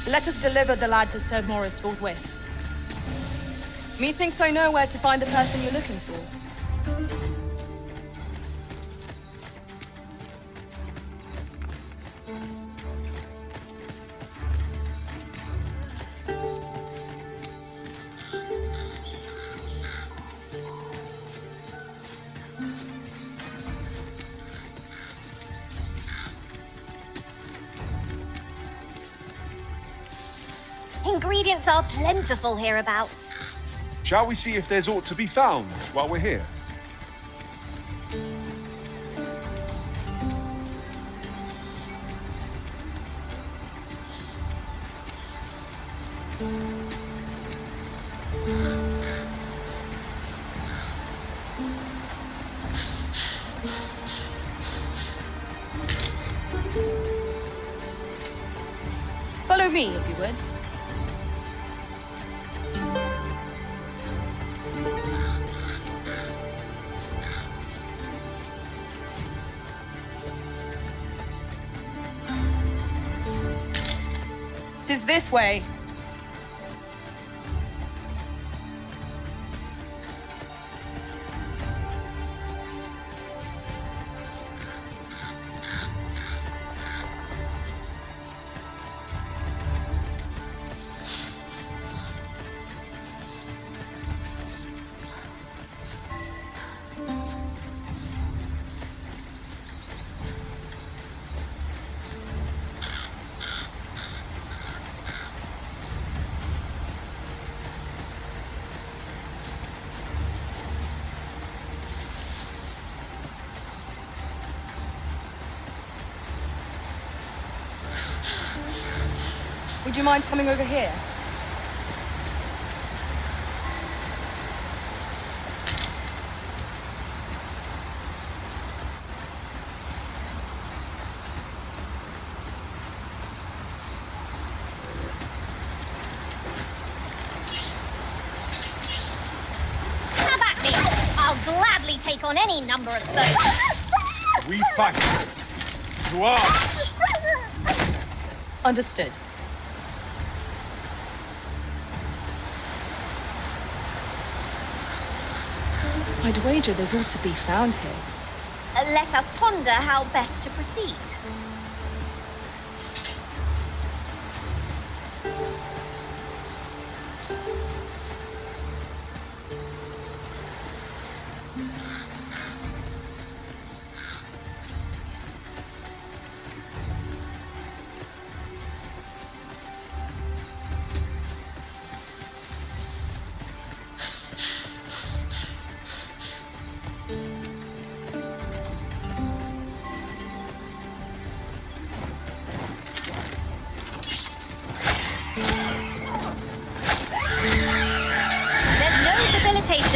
Let us deliver the lad to Sir Morris forthwith. Methinks I know where to find the person you're looking for. Ingredients are plentiful hereabouts. Shall we see if there's aught to be found while we're here? Follow me, if you would. Tis this way. Would you mind coming over here? Have at me! I'll gladly take on any number of foes. We fight. To arms! Understood. I'd wager there's aught to be found here. Let us ponder how best to proceed.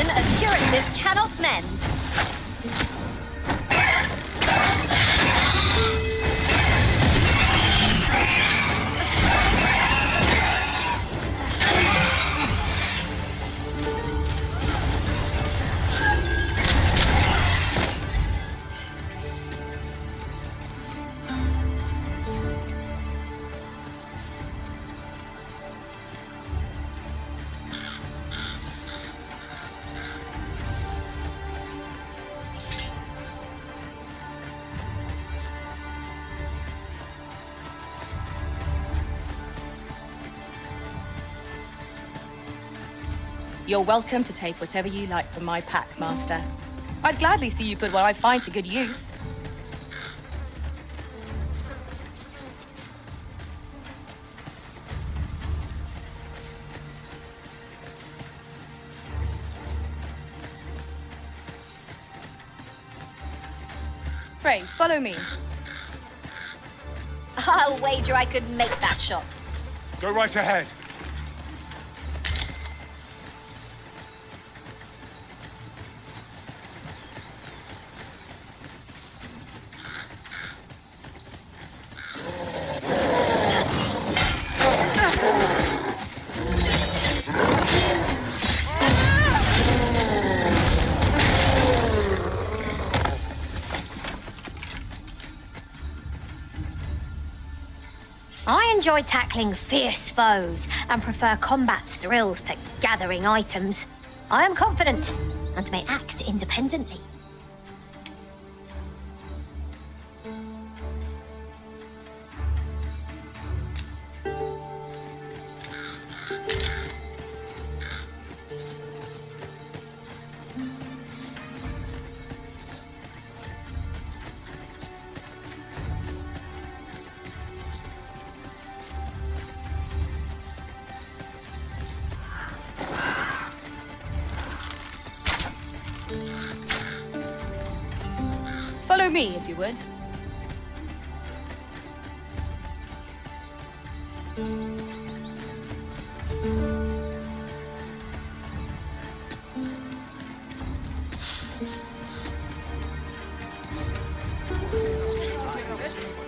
A curative cannot mend. You're welcome to take whatever you like from my pack, Master. I'd gladly see you put what I find to good use. Pray, follow me. I'll wager I could make that shot. Go right ahead. I enjoy tackling fierce foes and prefer combat's thrills to gathering items. I am confident and may act independently. Follow me, if you would.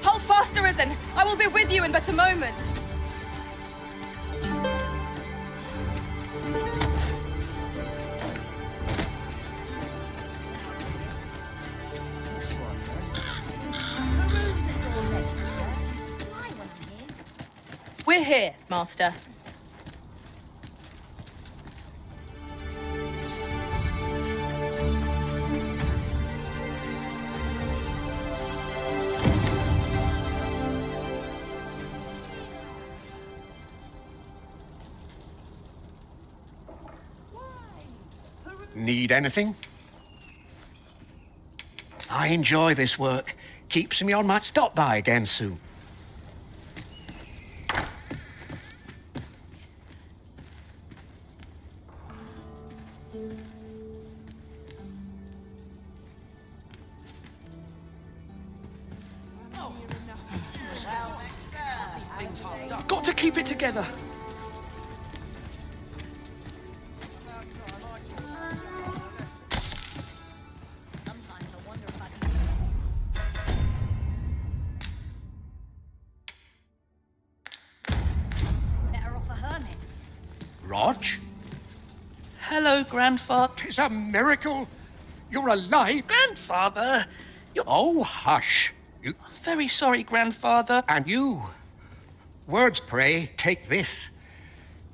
Hold fast, Arisen! I will be with you in but a moment. We're here, Master. Need anything? I enjoy this work. Keeps me on my stop by again soon. Got to keep it together. Better off a hermit. Rog? Hello, Grandfather. 'Tis a miracle. You're alive. Grandfather! Oh, hush. You... I'm very sorry, Grandfather. And you. Words, pray, take this.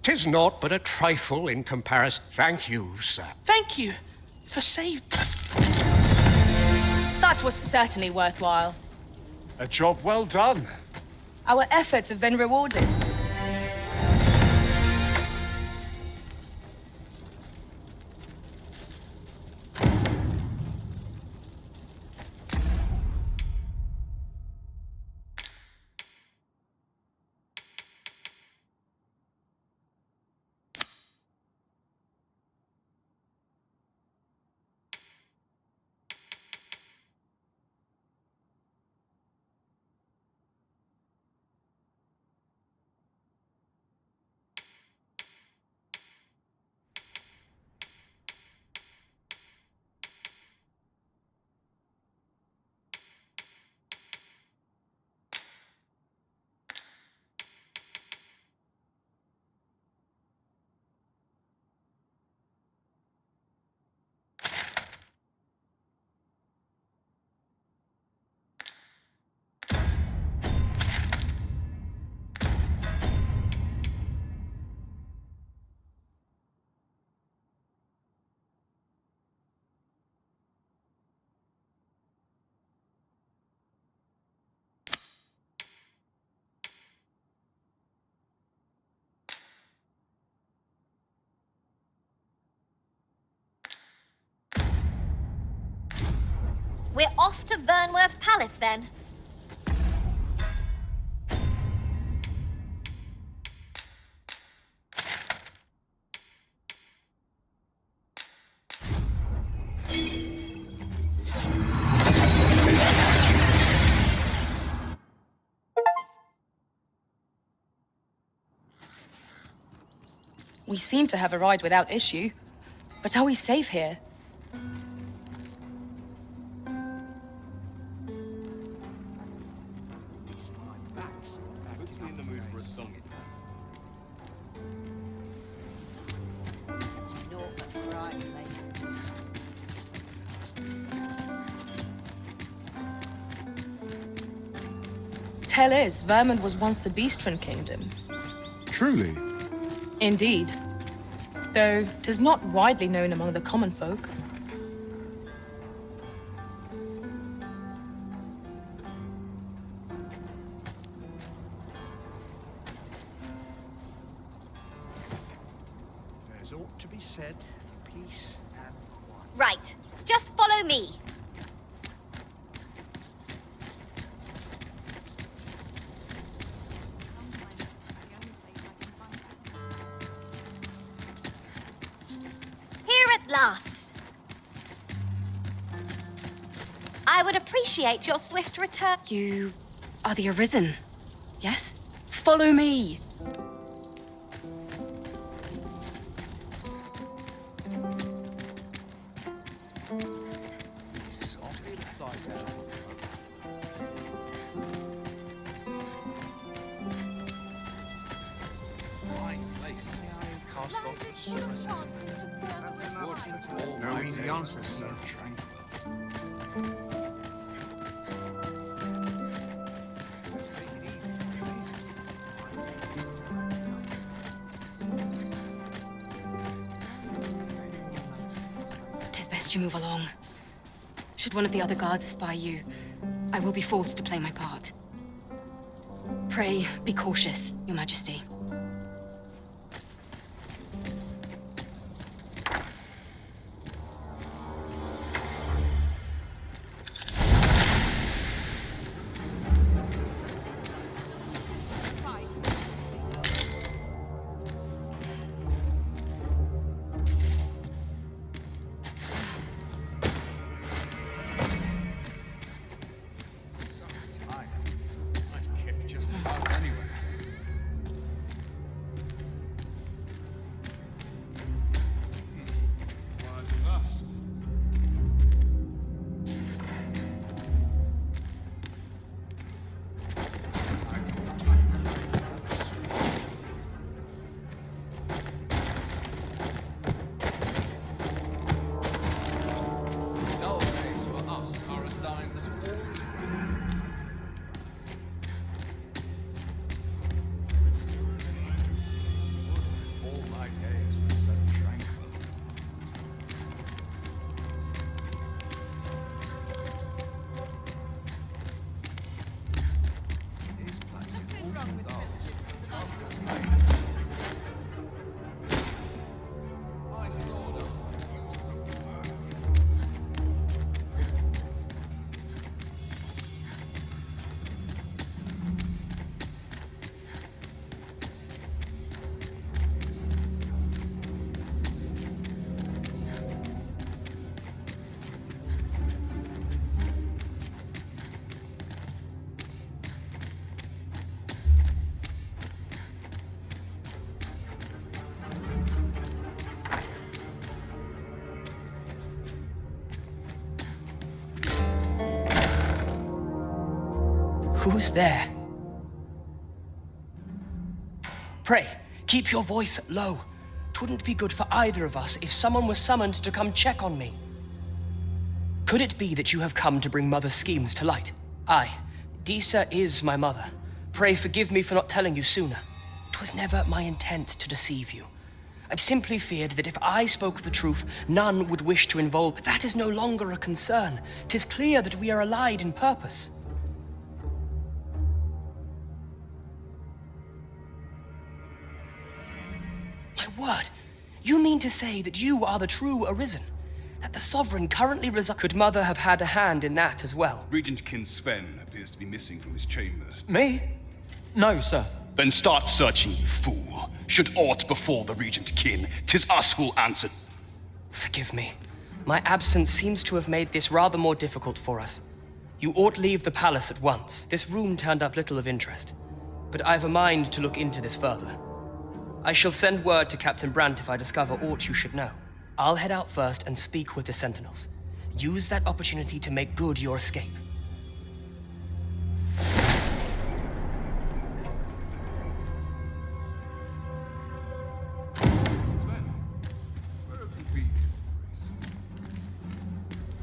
'Tis naught but a trifle in comparison. Thank you, sir. Thank you for saving. That was certainly worthwhile. A job well done. Our efforts have been rewarded. We're off to Vernworth Palace then. We seem to have arrived without issue. But are we safe here? Puts me in the mood for a song, it does. Naught but fright, mate. Tell is, Vermund was once the Beastron Kingdom. Truly? Indeed. Though 'tis not widely known among the common folk. There's aught to be said for peace and quiet. Right. Just follow me. Here at last. I would appreciate your swift return. You are the Arisen, yes? Follow me! No easy answers, sir. Tis best you move along. Should one of the other guards espy you, I will be forced to play my part. Pray, be cautious, Your Majesty. Who's there? Pray, keep your voice low. 'Twouldn't be good for either of us if someone was summoned to come check on me. Could it be that you have come to bring Mother's schemes to light? Aye, Disa is my mother. Pray forgive me for not telling you sooner. 'Twas never my intent to deceive you. I simply feared that if I spoke the truth, none would wish to involve, but that is no longer a concern. 'Tis clear that we are allied in purpose. My word, you mean to say that you are the true Arisen? That the Sovereign currently resides? Could Mother have had a hand in that as well? Regent Kin Sven appears to be missing from his chambers. Me? No, sir. Then start searching, you fool. Should aught befall the Regent Kin, 'tis us who'll answer. Forgive me. My absence seems to have made this rather more difficult for us. You ought leave the palace at once. This room turned up little of interest. But I've a mind to look into this further. I shall send word to Captain Brandt if I discover aught you should know. I'll head out first and speak with the Sentinels. Use that opportunity to make good your escape.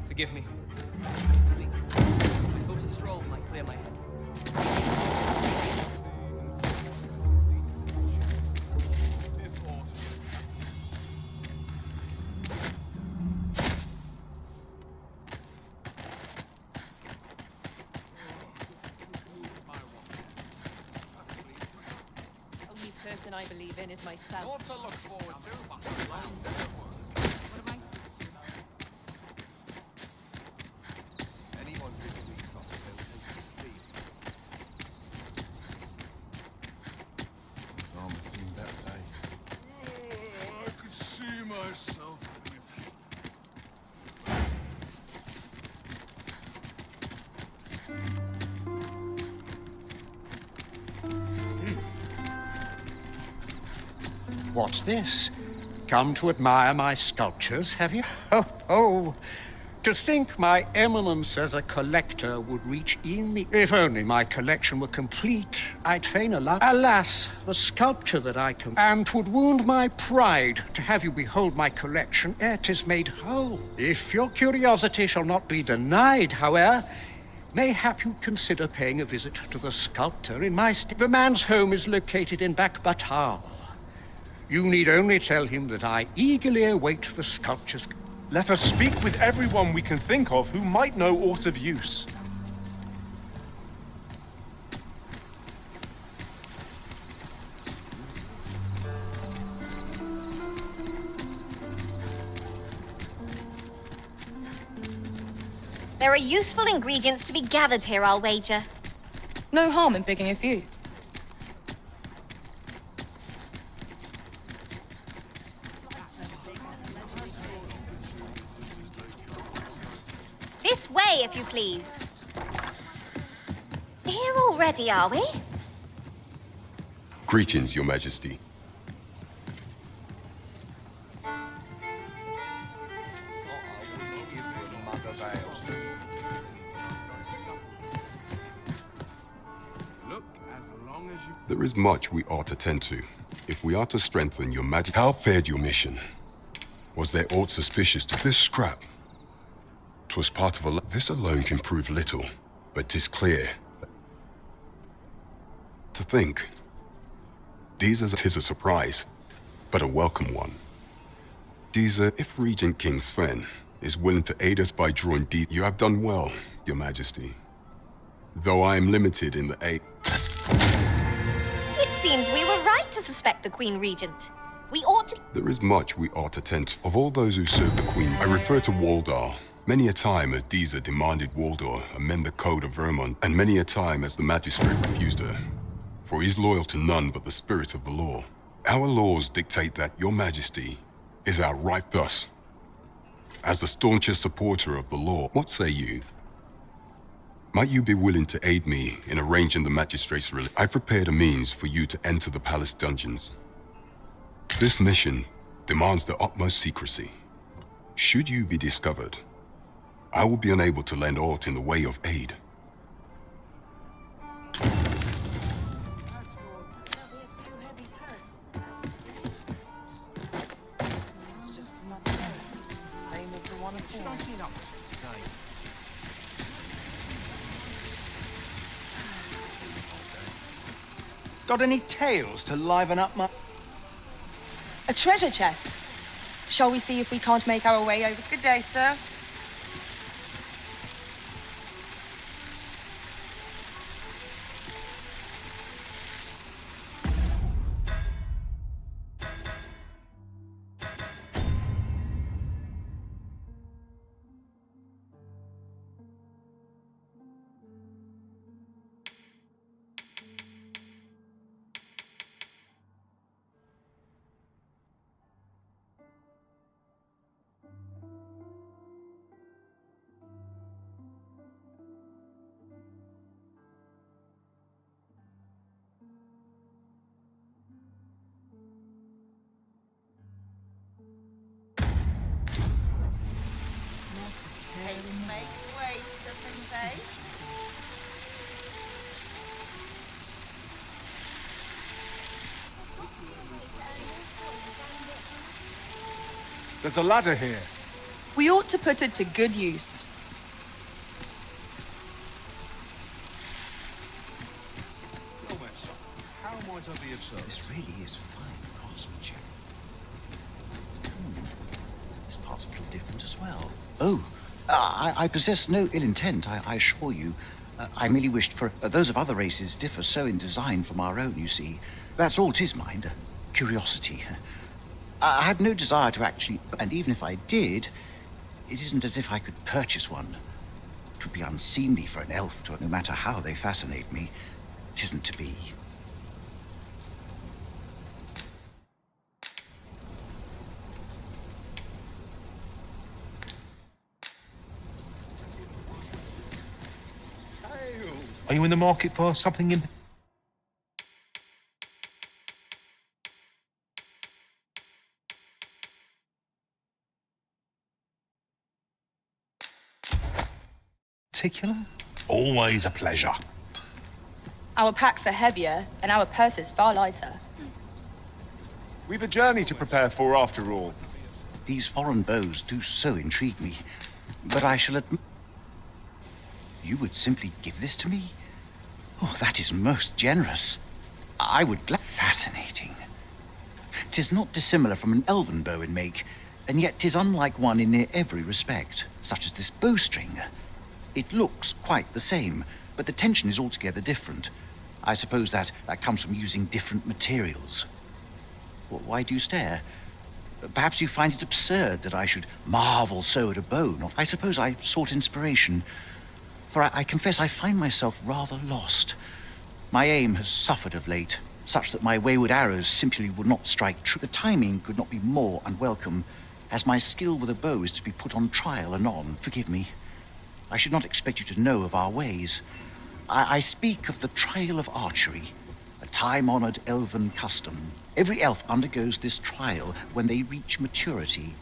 Forgive me. Sleep. I thought a stroll might clear my head. Only person I believe in is myself. Not to look forward to. Anyone gives me trouble, they'll taste the steam. His armor seen better days. I could see myself with What's this? Come to admire my sculptures, have you? Oh, oh. To think my eminence as a collector would reach in me. If only my collection were complete, I'd fain allow. Alas, the sculpture that I can. And 'twould wound my pride to have you behold my collection ere 'tis made whole. If your curiosity shall not be denied, however, mayhap you'd consider paying a visit to the sculptor in my The man's home is located in Bakbatal. You need only tell him that I eagerly await the sculpture's... Let us speak with everyone we can think of who might know aught of use. There are useful ingredients to be gathered here, I'll wager. No harm in picking a few. This way, if you please. Here already, are we? Greetings, Your Majesty. There is much we ought to tend to. If we are to strengthen Your Majesty, how fared your mission? Was there aught suspicious to this scrap? 'Twas part of a... This alone can prove little, but 'tis clear. To think, tis a surprise, but a welcome one. If Regent King Sven is willing to aid us by drawing you have done well, Your Majesty. Though I am limited in the aid... It seems we were right to suspect the Queen Regent. We ought to... There is much we ought to tend to. Of all those who serve the Queen, I refer to Waldar. Many a time as Deezer demanded Waldar amend the code of Vermont, and many a time as the magistrate refused her. For he is loyal to none but the spirit of the law. Our laws dictate that Your Majesty is our right thus. As the staunchest supporter of the law, what say you? Might you be willing to aid me in arranging the magistrate's release? I prepared a means for you to enter the palace dungeons. This mission demands the utmost secrecy. Should you be discovered, I will be unable to lend aught in the way of aid. Same as the one before. What should I be up to today? Got any tales to liven up my... A treasure chest. Shall we see if we can't make our way over? Good day, sir. makes waste, as they say. There's a ladder here. We ought to put it to good use. How might I be of service? This really is fine craftsmanship. This part's a little different as well. Oh, I possess no ill intent, I assure you. I merely wished for those of other races differ so in design from our own, you see. That's all 'tis, mind. Curiosity. I have no desire to actually, and even if I did, it isn't as if I could purchase one. It would be unseemly for an elf to, no matter how they fascinate me. It isn't to be. Are you in the market for something in... particular? Always a pleasure. Our packs are heavier, and our purses far lighter. We've a journey to prepare for after all. These foreign bows do so intrigue me, but I shall admit... You would simply give this to me? Oh, that is most generous. I would... Fascinating. 'Tis not dissimilar from an elven bow in make, and yet 'tis unlike one in near every respect, such as this bowstring. It looks quite the same, but the tension is altogether different. I suppose that comes from using different materials. Why do you stare? Perhaps you find it absurd that I should marvel so at a bow. I suppose I sought inspiration, for I confess I find myself rather lost. My aim has suffered of late, such that my wayward arrows simply would not strike true. The timing could not be more unwelcome, as my skill with a bow is to be put on trial anon. Forgive me. I should not expect you to know of our ways. I speak of the trial of archery, a time-honored elven custom. Every elf undergoes this trial when they reach maturity.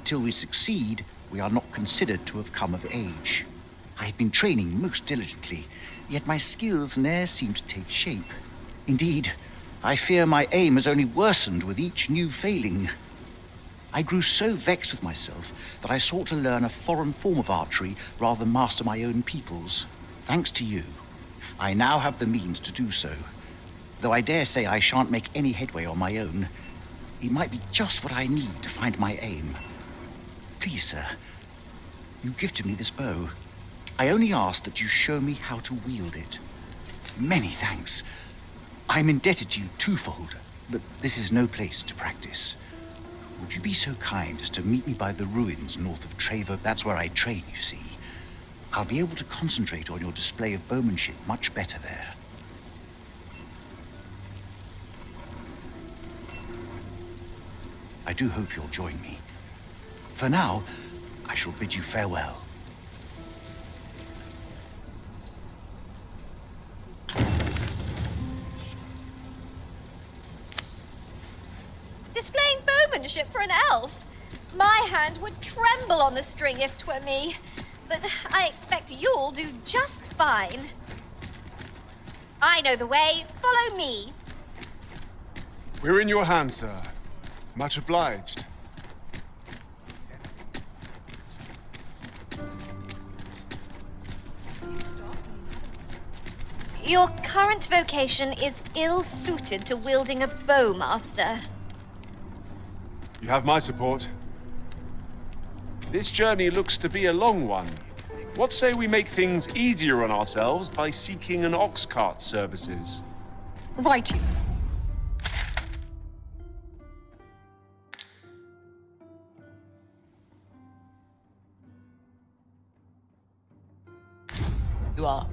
Till we succeed, we are not considered to have come of age. I have been training most diligently, yet my skills ne'er seem to take shape. Indeed, I fear my aim has only worsened with each new failing. I grew so vexed with myself that I sought to learn a foreign form of archery rather than master my own people's. Thanks to you, I now have the means to do so. Though I dare say I shan't make any headway on my own, it might be just what I need to find my aim. Please, sir, you gifted me this bow. I only ask that you show me how to wield it. Many thanks. I'm indebted to you twofold, but this is no place to practice. Would you be so kind as to meet me by the ruins north of Traver? That's where I train, you see. I'll be able to concentrate on your display of bowmanship much better there. I do hope you'll join me. For now, I shall bid you farewell. Displaying bowmanship for an elf? My hand would tremble on the string if 'twere me. But I expect you'll do just fine. I know the way. Follow me. We're in your hands, sir. Much obliged. Your current vocation is ill-suited to wielding a bow, Master. You have my support. This journey looks to be a long one. What say we make things easier on ourselves by seeking an ox cart services? Right. You are.